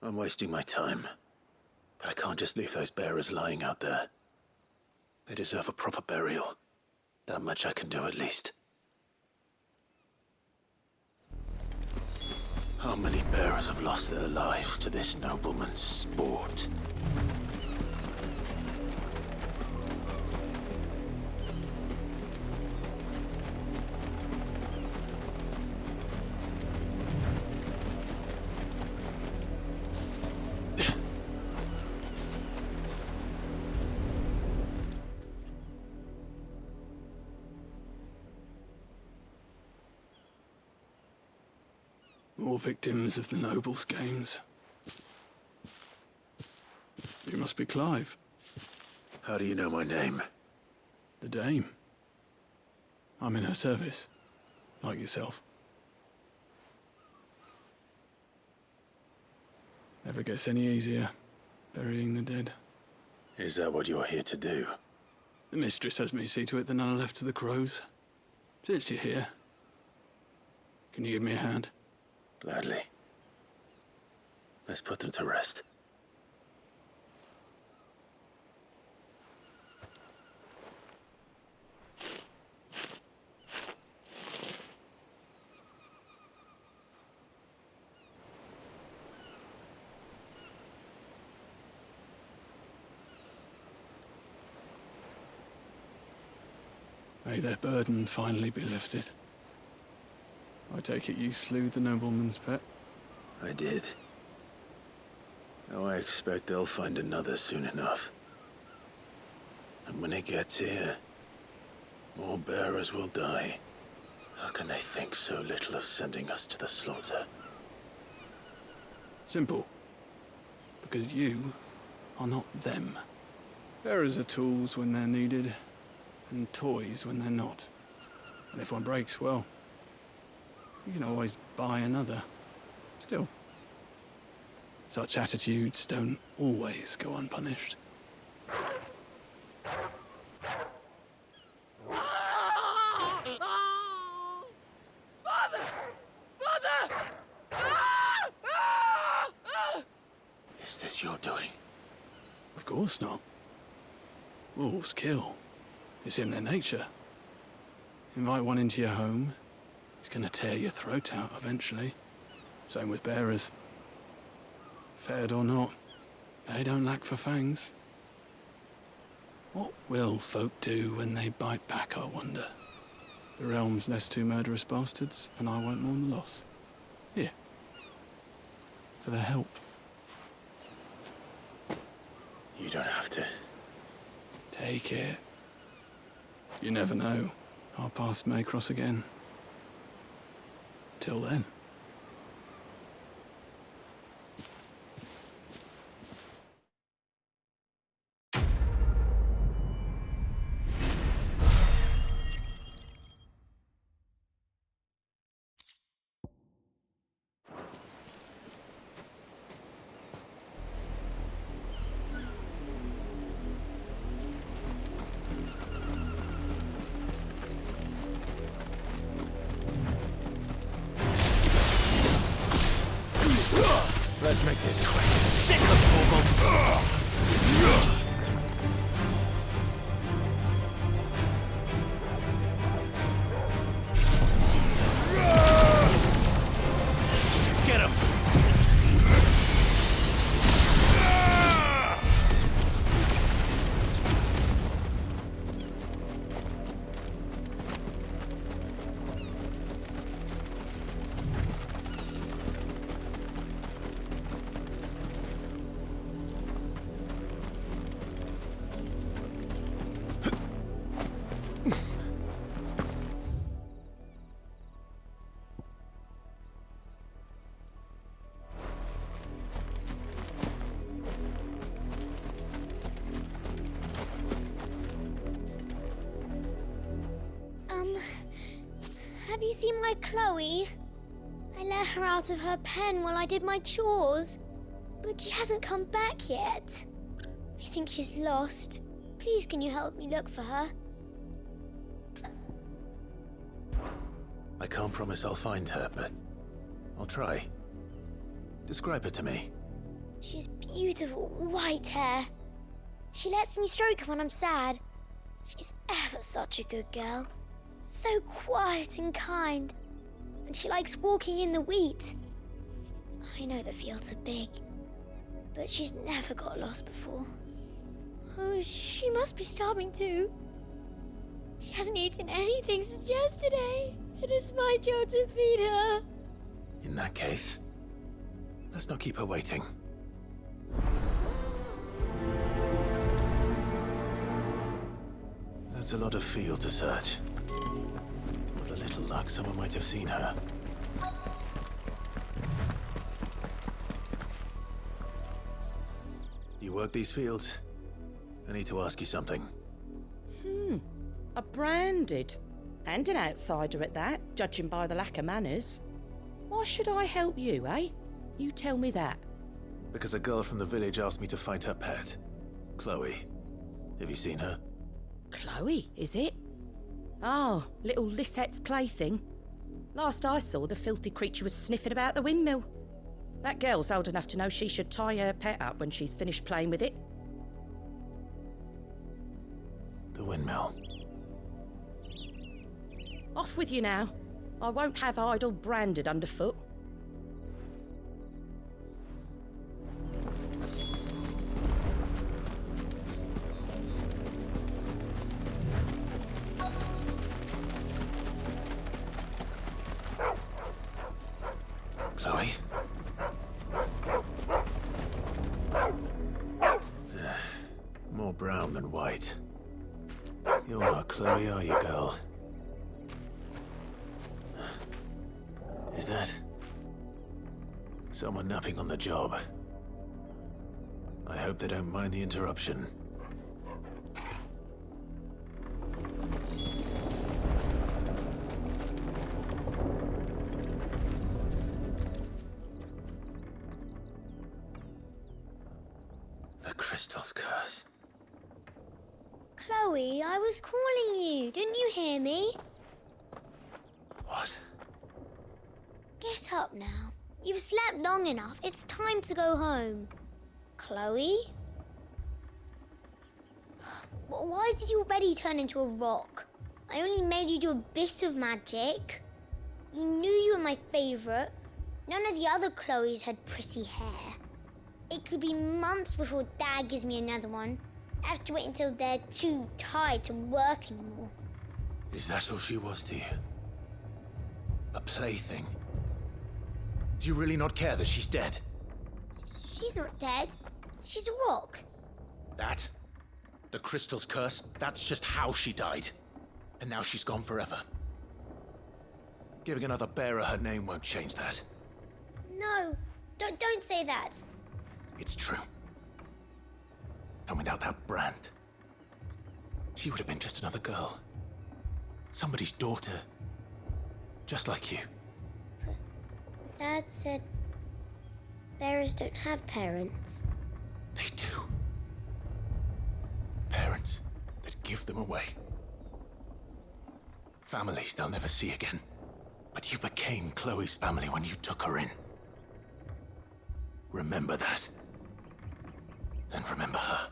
I'm wasting my time, but I can't just leave those bearers lying out there. They deserve a proper burial. That much I can do at least. How many bearers have lost their lives to this nobleman's sport? More victims of the Nobles' games. You must be Clive. How do you know my name? The Dame. I'm in her service, like yourself. Never gets any easier, burying the dead. Is that what you're here to do? The mistress has me see to it that none are left to the crows. Since you're here, can you give me a hand? Gladly. Let's put them to rest. May their burden finally be lifted. I take it you slew the nobleman's pet? I did. Now I expect they'll find another soon enough. And when it gets here, more bearers will die. How can they think so little of sending us to the slaughter? Simple. Because you are not them. Bearers are tools when they're needed, and toys when they're not. And if one breaks, well, you can always buy another. Still, such attitudes don't always go unpunished. Father! Father! Is this your doing? Of course not. Wolves kill. It's in their nature. Invite one into your home, he's gonna tear your throat out eventually. Same with bearers. Fed or not, they don't lack for fangs. What will folk do when they bite back, I wonder? The realm's less two murderous bastards, and I won't mourn the loss. Here. For their help. You don't have to. Take it. You never know. Our paths may cross again. Till then. Let's make this quick. Sick of Torgal! Have you seen my Chloe? I let her out of her pen while I did my chores, but she hasn't come back yet. I think she's lost. Please, can you help me look for her? I can't promise I'll find her, but I'll try. Describe her to me. She has beautiful white hair. She lets me stroke her when I'm sad. She's ever such a good girl. So quiet and kind. And she likes walking in the wheat. I know the fields are big, but she's never got lost before. Oh, she must be starving too. She hasn't eaten anything since yesterday. It is my job to feed her. In that case, let's not keep her waiting. That's a lot of field to search. With a little luck, someone might have seen her. You work these fields? I need to ask you something. A branded. And an outsider at that, judging by the lack of manners. Why should I help you, eh? You tell me that. Because a girl from the village asked me to find her pet, Chloe. Have you seen her? Chloe, is it? Oh, little Lisette's plaything. Last I saw, the filthy creature was sniffing about the windmill. That girl's old enough to know she should tie her pet up when she's finished playing with it. The windmill. Off with you now. I won't have idle branded underfoot. Chloe? More brown than white. You're not Chloe, are you, girl? Is that someone napping on the job? I hope they don't mind the interruption. The crystal's curse. Chloe, I was calling you. Didn't you hear me? What? Get up now. You've slept long enough. It's time to go home. Chloe? Why did you already turn into a rock? I only made you do a bit of magic. You knew you were my favourite. None of the other Chloes had pretty hair. It could be months before Dad gives me another one. I have to wait until they're too tired to work anymore. Is that all she was to you? A plaything? Do you really not care that she's dead? She's not dead. She's a rock. That? The crystal's curse? That's just how she died. And now she's gone forever. Giving another bearer her name won't change that. No, don't say that. It's true. And without that brand, she would have been just another girl. Somebody's daughter. Just like you. Dad said bearers don't have parents. They do. Parents that give them away. Families they'll never see again. But you became Chloe's family when you took her in. Remember that. And remember her.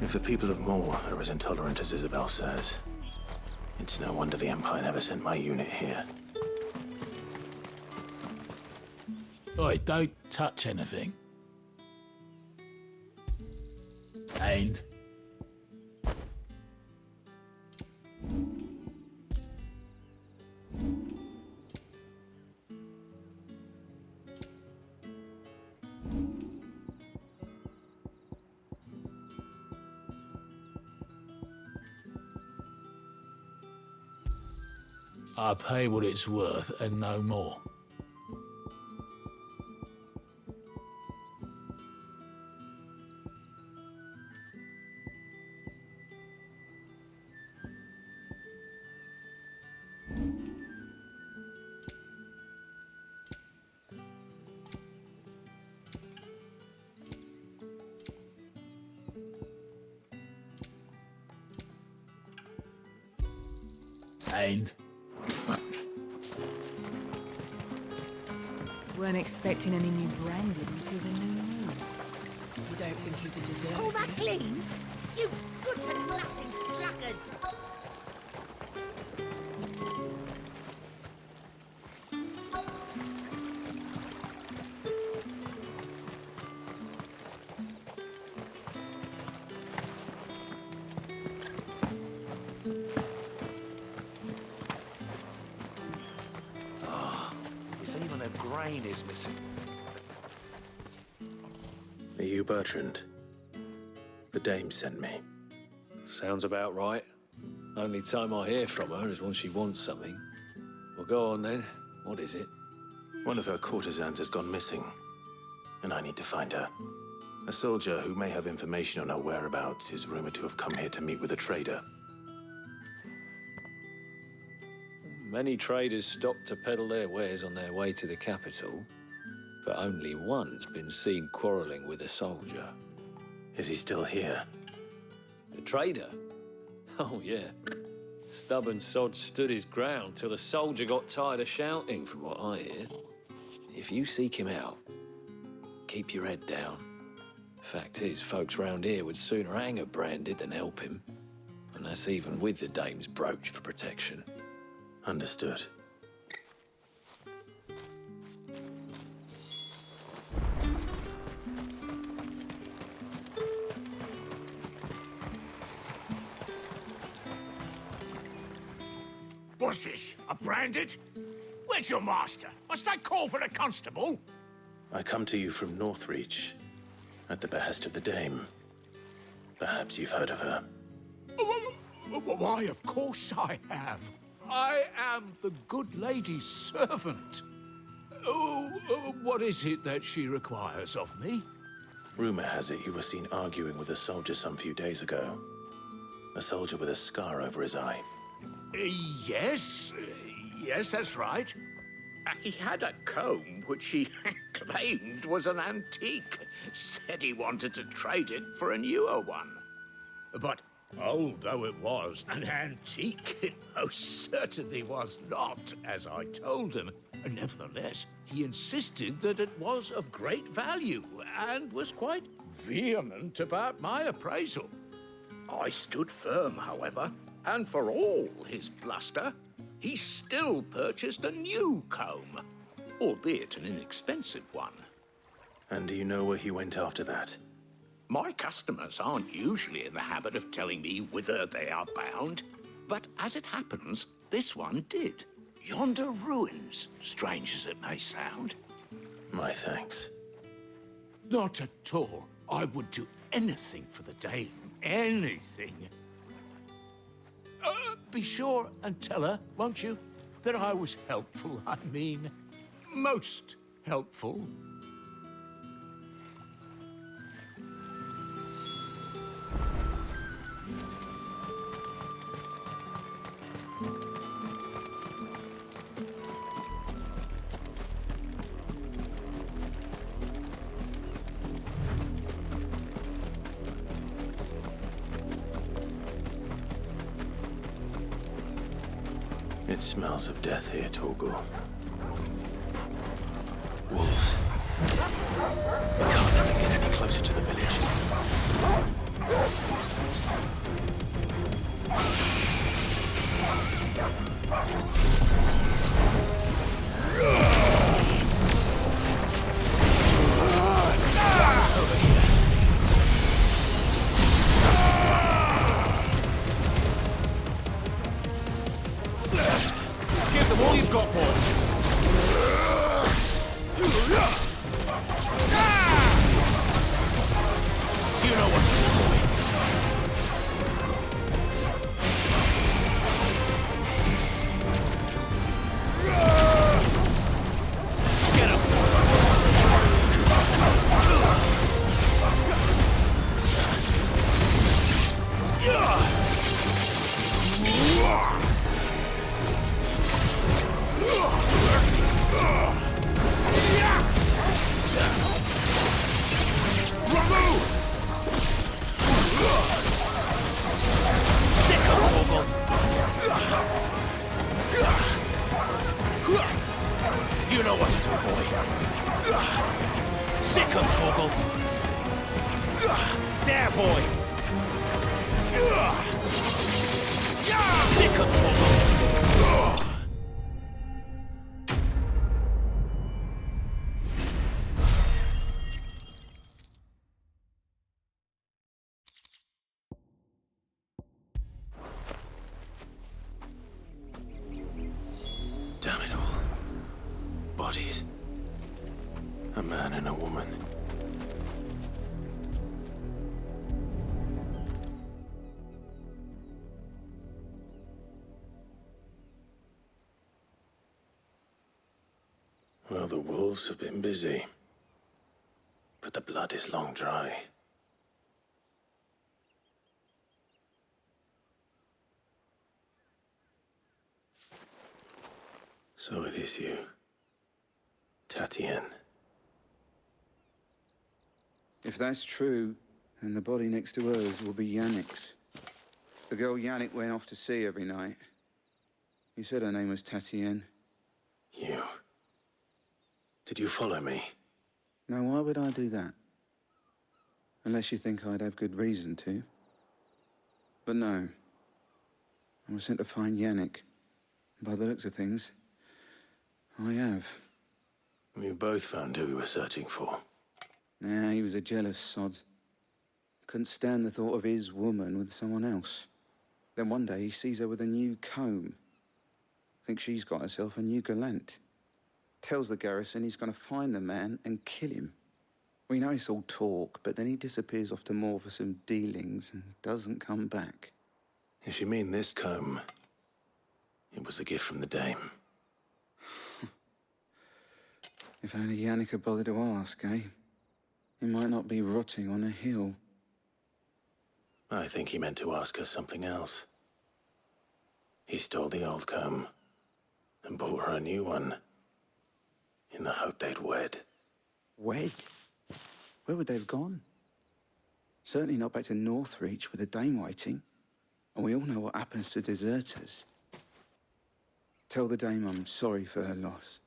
If the people of Moor are as intolerant as Isabel says, it's no wonder the Empire never sent my unit here. Oi, don't touch anything. And... I pay what it's worth and no more. And... Weren't expecting any new branding until the new moon. You don't think he's a deserter? All that clean? You good-for-nothing sluggard! Is missing. Are you Bertrand? The dame sent me. Sounds about right. Only time I hear from her is when she wants something. Well, go on then. What is it? One of her courtesans has gone missing, and I need to find her. A soldier who may have information on her whereabouts is rumored to have come here to meet with a trader. Many traders stop to peddle their wares on their way to the capital, but only one's been seen quarrelling with a soldier. Is he still here? The trader? Oh, yeah. Stubborn sod stood his ground till the soldier got tired of shouting, from what I hear. If you seek him out, keep your head down. Fact is, folks round here would sooner hang a branded than help him. And that's even with the dame's brooch for protection. Understood. What's this? A branded? Where's your master? Must I call for the constable? I come to you from Northreach, at the behest of the dame. Perhaps you've heard of her. Why, of course I have. I am the good lady's servant. What is it that she requires of me? Rumor has it you were seen arguing with a soldier some few days ago. A soldier with a scar over his eye. Yes, that's right. He had a comb which he claimed was an antique. Said he wanted to trade it for a newer one. But old though it was, an antique it most certainly was not, as I told him. Nevertheless, he insisted that it was of great value and was quite vehement about my appraisal. I stood firm, however, and for all his bluster, he still purchased a new comb, albeit an inexpensive one. And do you know where he went after that? My customers aren't usually in the habit of telling me whither they are bound, but as it happens, this one did. Yonder ruins, strange as it may sound. My thanks. Not at all. I would do anything for the dame. Anything. Be sure and tell her, won't you, that I was helpful. I mean, most helpful. It smells of death here, Torgal. Wolves. We can't let them get any closer to the village. Torgal. There, boy. Sick of Torgal. Damn it all. Bodies. A man and a woman. Well, the wolves have been busy. But the blood is long dry. So it is you, Tatienne. If that's true, then the body next to hers will be Yannick's. The girl Yannick went off to sea every night. He said her name was Tatienne. You. Did you follow me? Now, why would I do that? Unless you think I'd have good reason to. But no. I was sent to find Yannick. By the looks of things, I have. We both found who we were searching for. Nah, he was a jealous sod. Couldn't stand the thought of his woman with someone else. Then one day he sees her with a new comb. Thinks she's got herself a new gallant. Tells the garrison he's going to find the man and kill him. We know it's all talk, but then he disappears off to Moor for some dealings and doesn't come back. If you mean this comb, it was a gift from the dame. If only Yannick had bothered to ask, eh? He might not be rotting on a hill. I think he meant to ask us something else. He stole the old comb and bought her a new one in the hope they'd wed. Wed? Where would they have gone? Certainly not back to Northreach with a dame waiting. And we all know what happens to deserters. Tell the dame I'm sorry for her loss.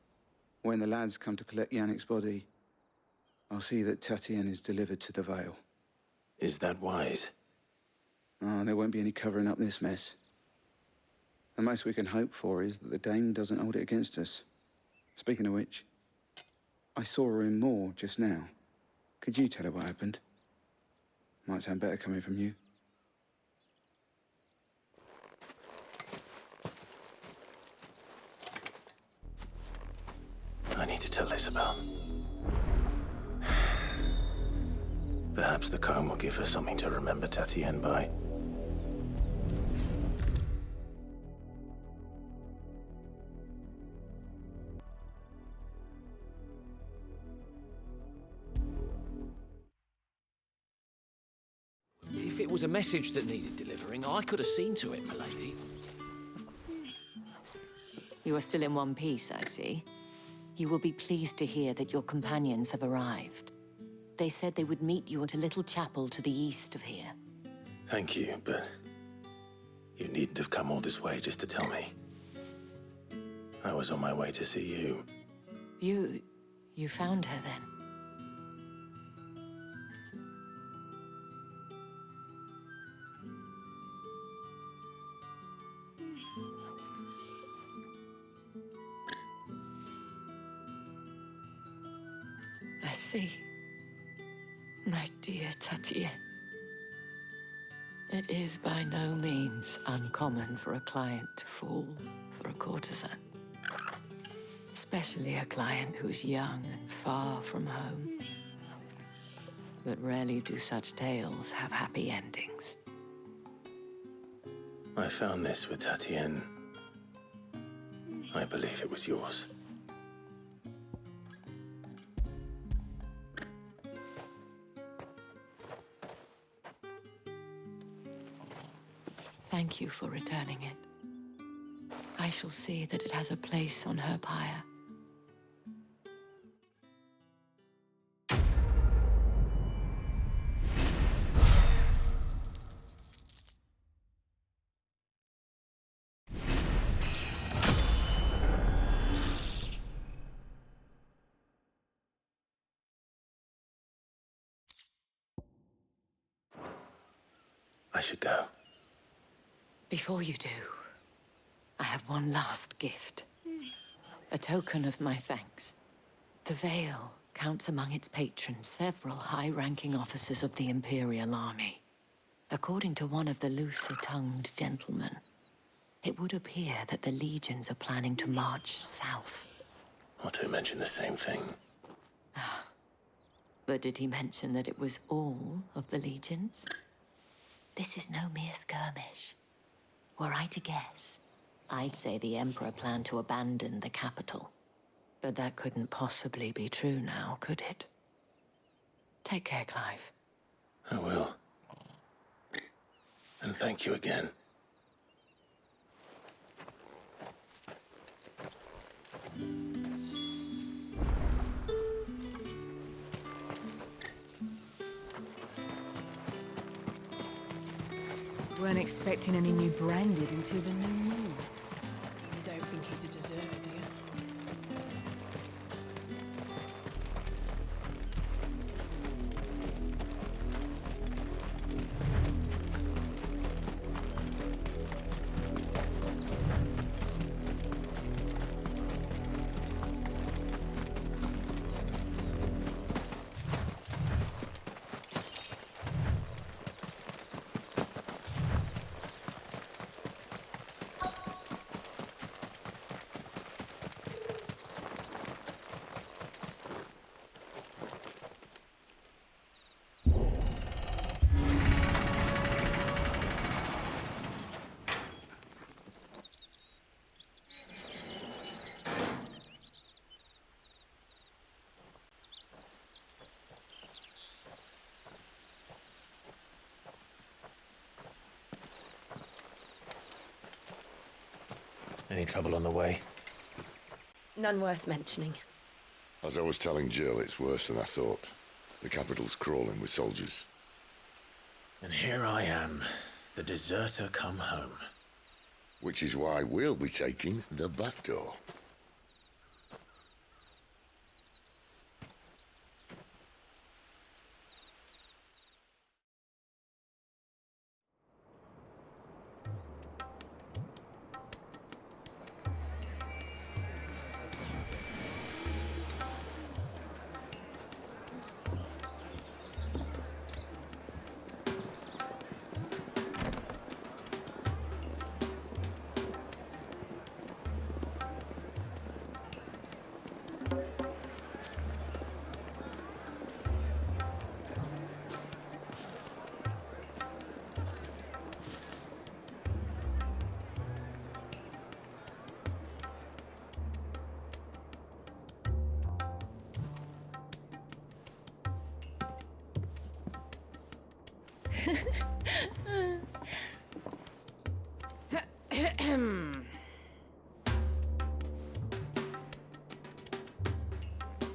When the lads come to collect Yannick's body, I'll see that Tatienne is delivered to the Vale. Is that wise? Oh, there won't be any covering up this mess. The most we can hope for is that the dame doesn't hold it against us. Speaking of which, I saw her in Moor just now. Could you tell her what happened? Might sound better coming from you. I need to tell Isabel. Perhaps the comb will give her something to remember Tatienne by. If it was a message that needed delivering, I could have seen to it, milady. You are still in one piece, I see. You will be pleased to hear that your companions have arrived. They said they would meet you at a little chapel to the east of here. Thank you, but you needn't have come all this way just to tell me. I was on my way to see you. You found her then? I see. My dear Tatienne. It is by no means uncommon for a client to fall for a courtesan. Especially a client who's young and far from home. But rarely do such tales have happy endings. I found this with Tatienne. I believe it was yours. Thank you for returning it. I shall see that it has a place on her pyre. I should go. Before you do, I have one last gift. A token of my thanks. The Vale counts among its patrons several high-ranking officers of the Imperial Army. According to one of the looser-tongued gentlemen, it would appear that the legions are planning to march south. Or to mention the same thing. But did he mention that it was all of the legions? This is no mere skirmish. Were I to guess, I'd say the Emperor planned to abandon the capital. But that couldn't possibly be true now, could it? Take care, Clive. I will. And thank you again. Weren't expecting any new branded until the new moon. You don't think he's a deserter, do you? Any trouble on the way? None worth mentioning. As I was telling Jill, it's worse than I thought. The capital's crawling with soldiers. And here I am, the deserter come home. Which is why we'll be taking the back door.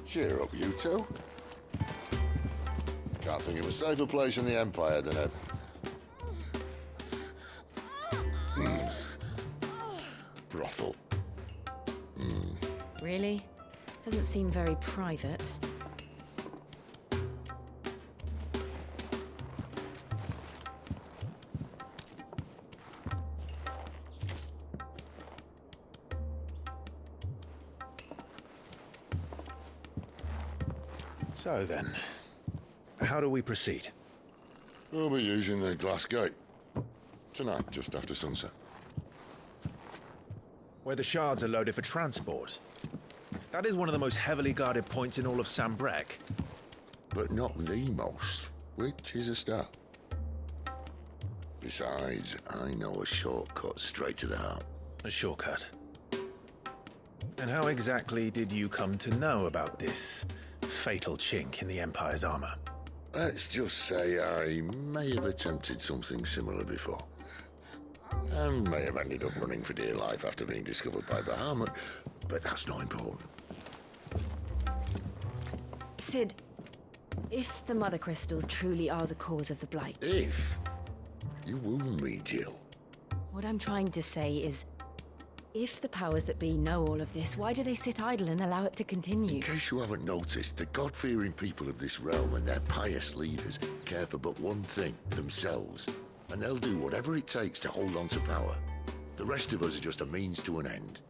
Cheer up, you two. Can't think of a safer place in the Empire than a... brothel. Really? Doesn't seem very private. So then, how do we proceed? We'll be using the glass gate. Tonight, just after sunset. Where the shards are loaded for transport. That is one of the most heavily guarded points in all of Sambrek. But not the most, which is a start. Besides, I know a shortcut straight to the heart. A shortcut? And how exactly did you come to know about this fatal chink in the Empire's armor? Let's just say I may have attempted something similar before. And may have ended up running for dear life after being discovered by Bahamut, but that's not important. Sid, if the Mother Crystals truly are the cause of the Blight... If? You wound me, Jill. What I'm trying to say is, if the powers that be know all of this, why do they sit idle and allow it to continue? In case you haven't noticed, the God-fearing people of this realm and their pious leaders care for but one thing, themselves. and they'll do whatever it takes to hold on to power. The rest of us are just a means to an end.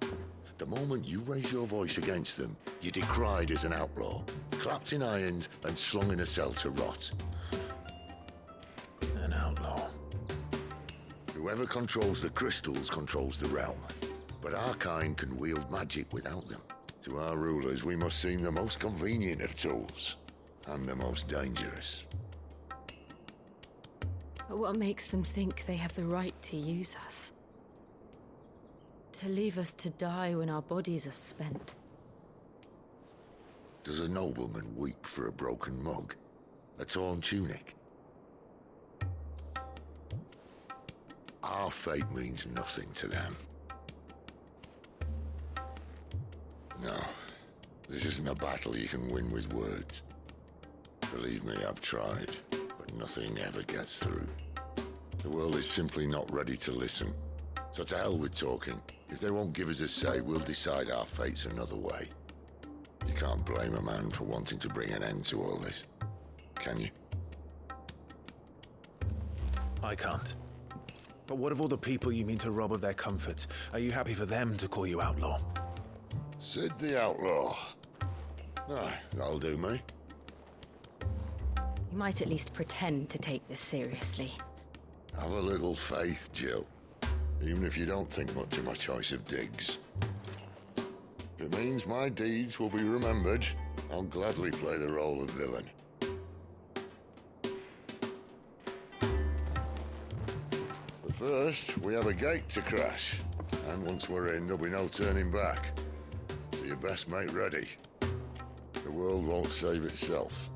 The moment you raise your voice against them, you're decried as an outlaw, clapped in irons and slung in a cell to rot. An outlaw. Whoever controls the crystals controls the realm. But our kind can wield magic without them. To our rulers, we must seem the most convenient of tools, and the most dangerous. But what makes them think they have the right to use us? To leave us to die when our bodies are spent? Does a nobleman weep for a broken mug? A torn tunic? Our fate means nothing to them. No, this isn't a battle you can win with words. Believe me, I've tried, but nothing ever gets through. The world is simply not ready to listen. So to hell with talking. If they won't give us a say, we'll decide our fates another way. You can't blame a man for wanting to bring an end to all this, can you? I can't. But what of all the people you mean to rob of their comforts? Are you happy for them to call you outlaw? Sid the Outlaw. Aye, that'll do me. You might at least pretend to take this seriously. Have a little faith, Jill. Even if you don't think much of my choice of digs. If it means my deeds will be remembered, I'll gladly play the role of villain. But first, we have a gate to crash. And once we're in, there'll be no turning back. So you best make ready. The world won't save itself.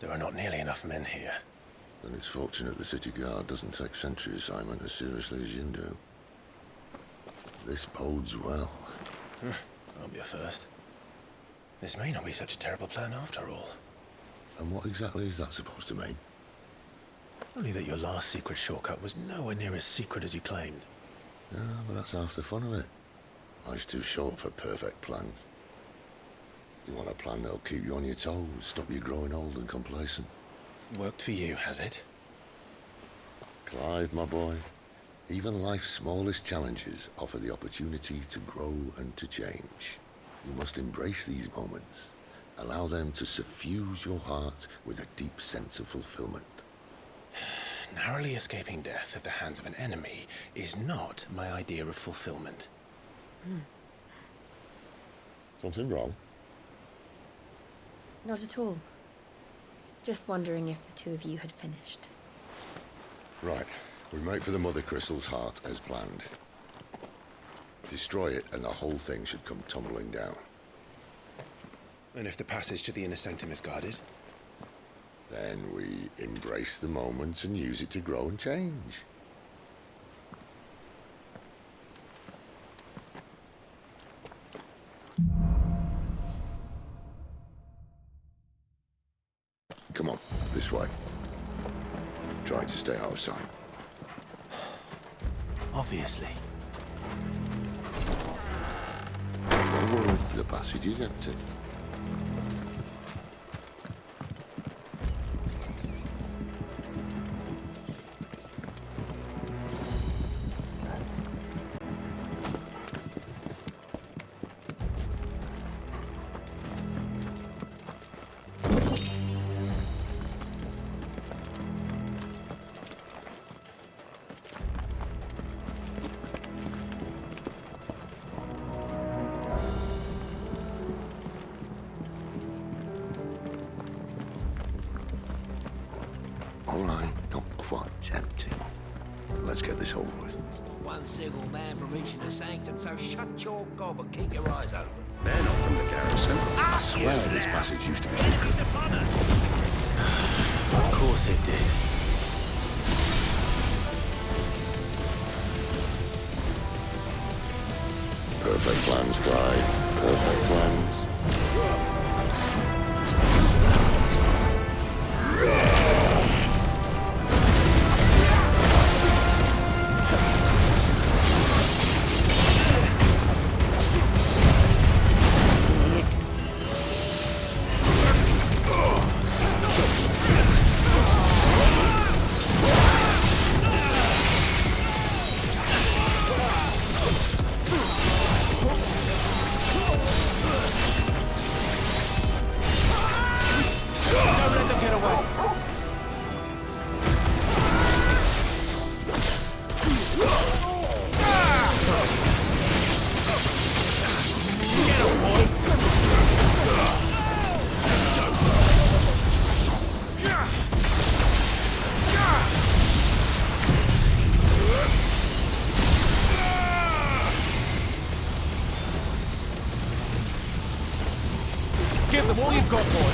There are not nearly enough men here. Then it's fortunate the city guard doesn't take sentry assignment as seriously as you do. This bodes well. Won't be a first. This may not be such a terrible plan after all. And what exactly is that supposed to mean? Only that your last secret shortcut was nowhere near as secret as you claimed. Yeah, but that's half the fun of it. Life's too short for perfect plans. You want a plan that'll keep you on your toes, stop you growing old and complacent. Worked for you, has it? Clive, my boy, even life's smallest challenges offer the opportunity to grow and to change. You must embrace these moments. Allow them to suffuse your heart with a deep sense of fulfillment. Narrowly escaping death at the hands of an enemy is not my idea of fulfillment. Something wrong? Not at all. Just wondering if the two of you had finished. Right. We make for the Mother Crystal's heart as planned. Destroy it and the whole thing should come tumbling down. And if the passage to the inner sanctum is guarded? Then we embrace the moment and use it to grow and change. Come on, this way. Try to stay out of sight. Obviously. Don't worry, the passage is empty. quite tempting. Let's get this over with. One single man from reaching the sanctum, so shut your gob and keep your eyes open. They're not from the garrison. I swear this passage used to be secret. Of course it did. Perfect plans, Clyde. Perfect plans. Give them all you've got, boy.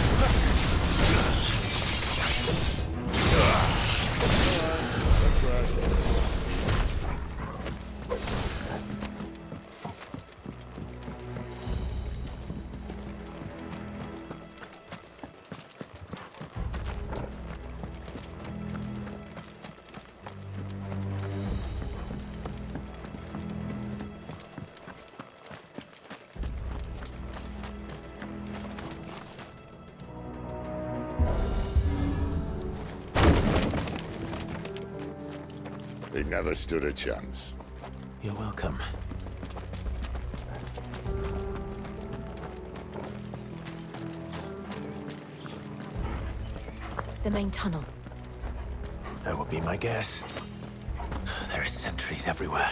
He never stood a chance. You're welcome. The main tunnel. That would be my guess. There are sentries everywhere.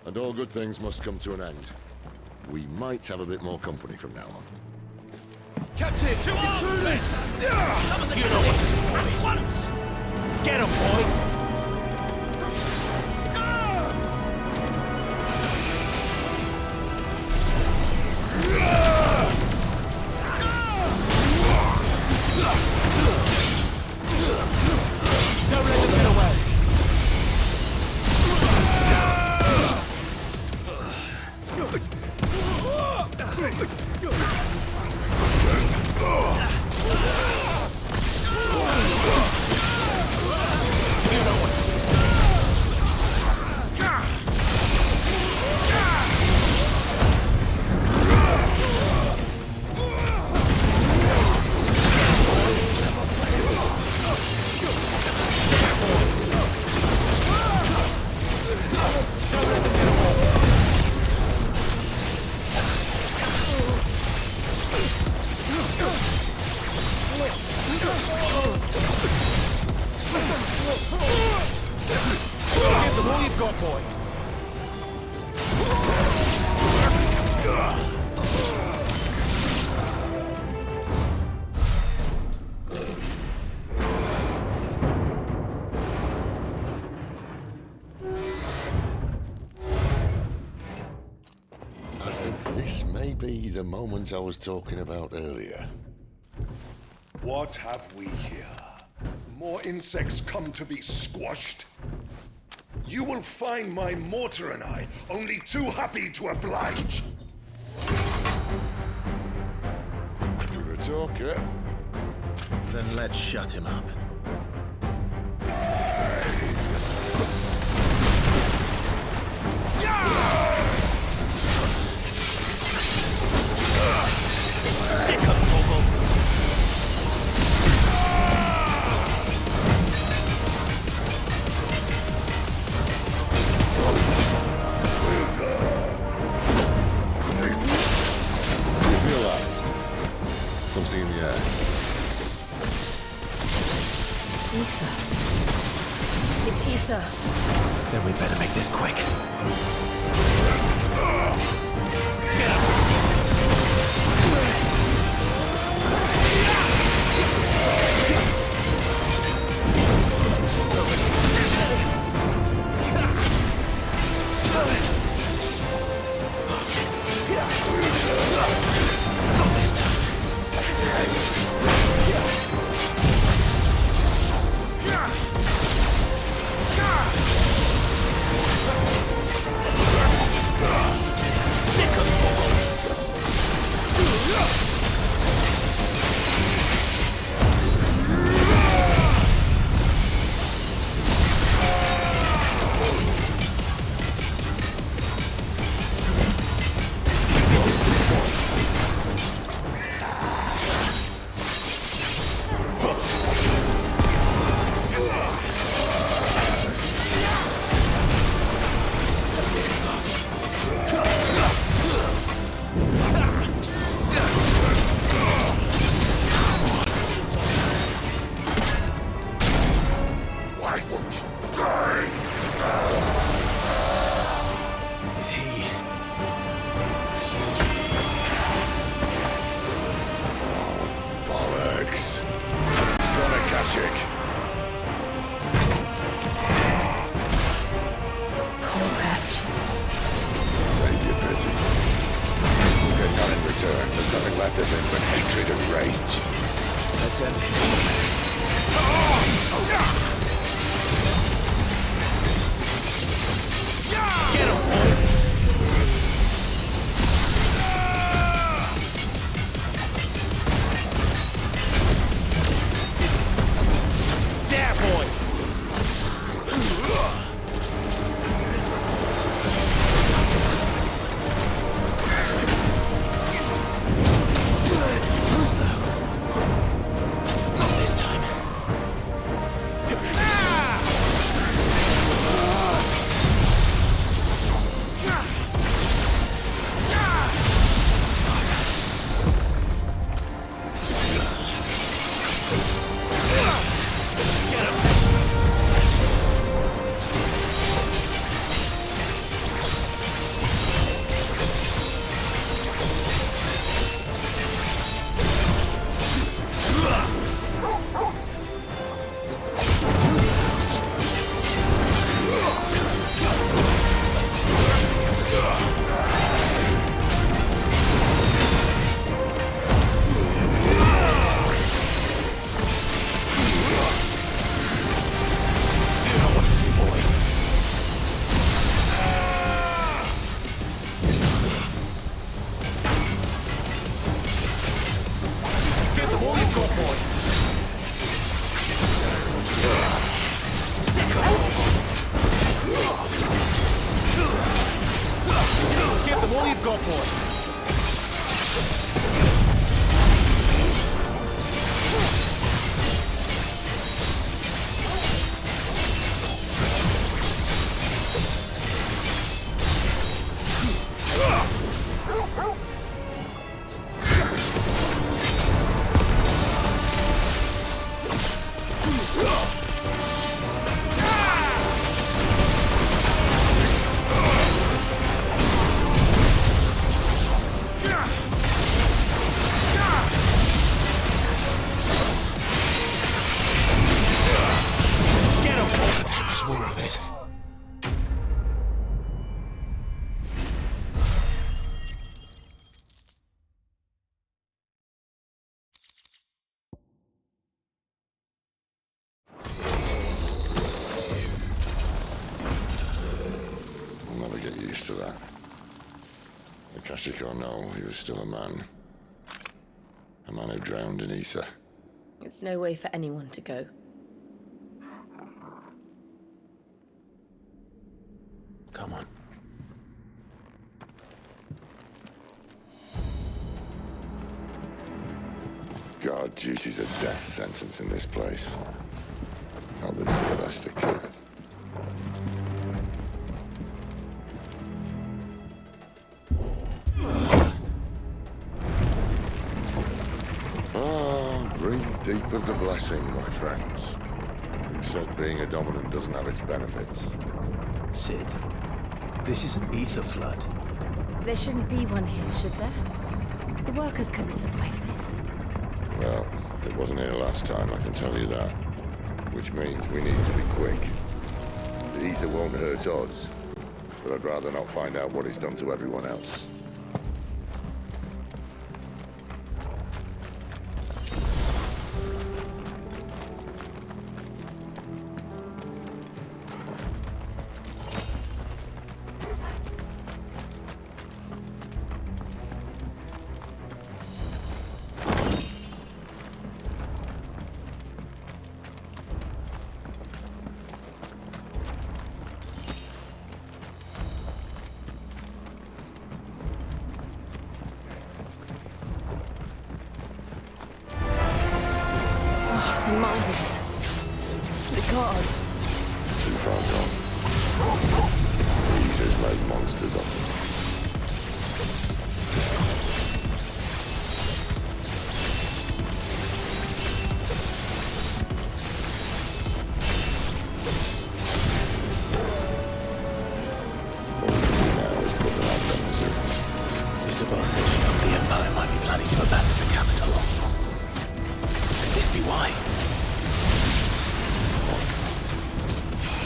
And all good things must come to an end. We might have a bit more company from now on. Captain! To arms, then! Summon the you know what to do at once! Get him, boy! Don't let them get away! Give them all you've got, boy. I think this may be the moment I was talking about earlier. What have we here? More insects come to be squashed? You will find my mortar and I only too happy to oblige. To the talker. Then let's shut him up. Sick of Torgal! something in the air. Ether. It's ether. Then we better make this quick. There's nothing left of him but hatred and rage. Let's end this. Get him, boy! There, boy! Too slow. Not this time. Give them all you've got, boy. I'll never get used to that. Akashic or no, he was still a man. A man who drowned in ether. It's no way for anyone to go. Come on. Guard duty's a death sentence in this place. Not that Sylvester cares. deep of the blessing, my friends. Who said being a dominant doesn't have its benefits? Sid, this is an ether flood. There shouldn't be one here, should there? The workers couldn't survive this. Well, it wasn't here last time, I can tell you that. Which means we need to be quick. The ether won't hurt us, but I'd rather not find out what it's done to everyone else. The miners. The gods. Too far gone. The ether's made monsters of them. All we can do now is put them out their misery. Isabel said she thought the Empire might be planning to abandon the capital. Could this be why?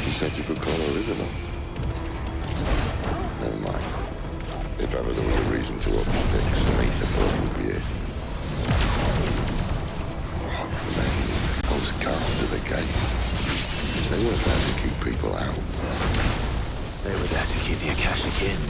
She said you could call her Isabel. Never mind. If ever there was a reason to up sticks, an ether flood would be it. Men, those guards at the gate. They weren't there to keep people out. They were there to keep the Akashic in.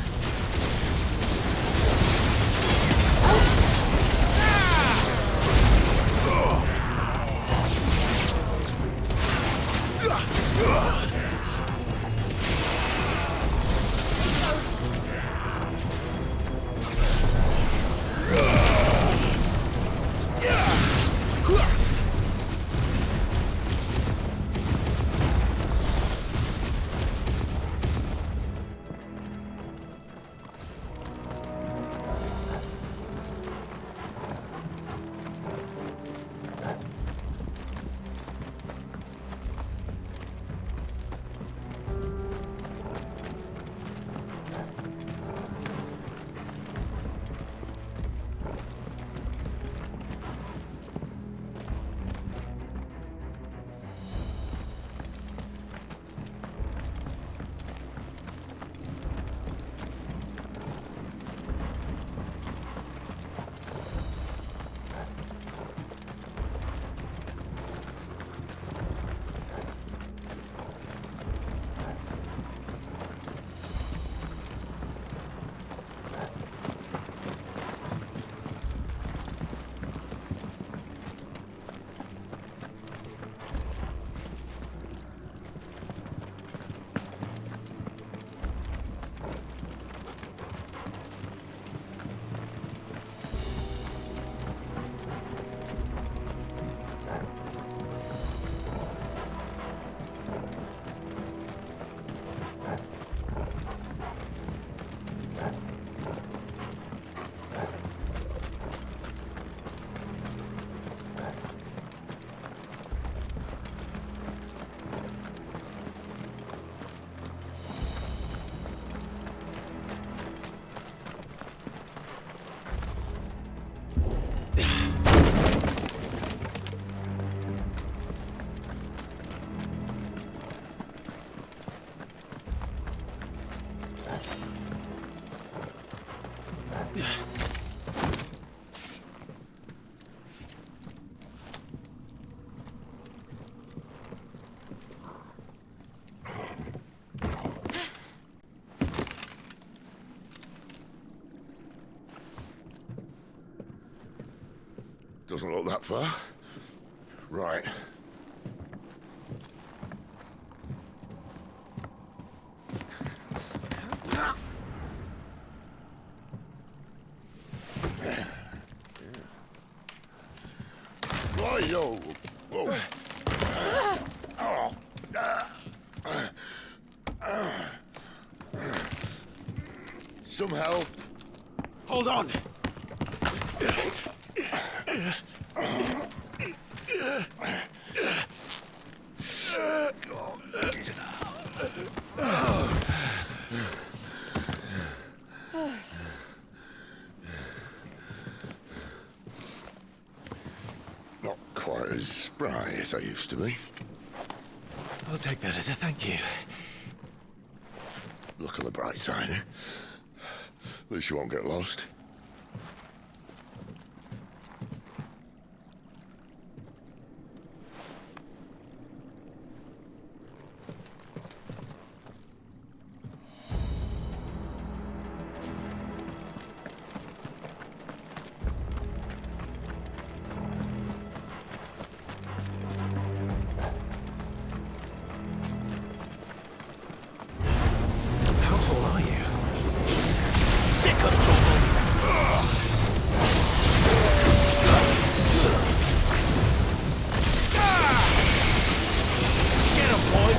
Doesn't look that far. Right. Yo. Whoa. Some help. Hold on. Not quite as spry as I used to be. I'll take that as a thank you. Look on the bright side, eh? At least you won't get lost. How tall are you? Sick of Torgal! Get him, boy!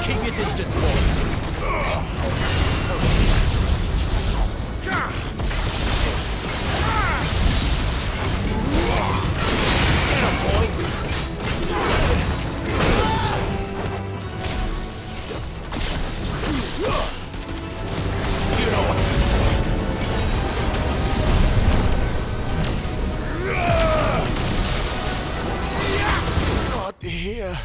Keep your distance, boy. Get him, boy. You know what to do. Not here.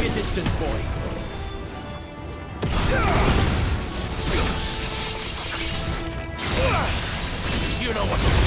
your distance, boy. You know what to do.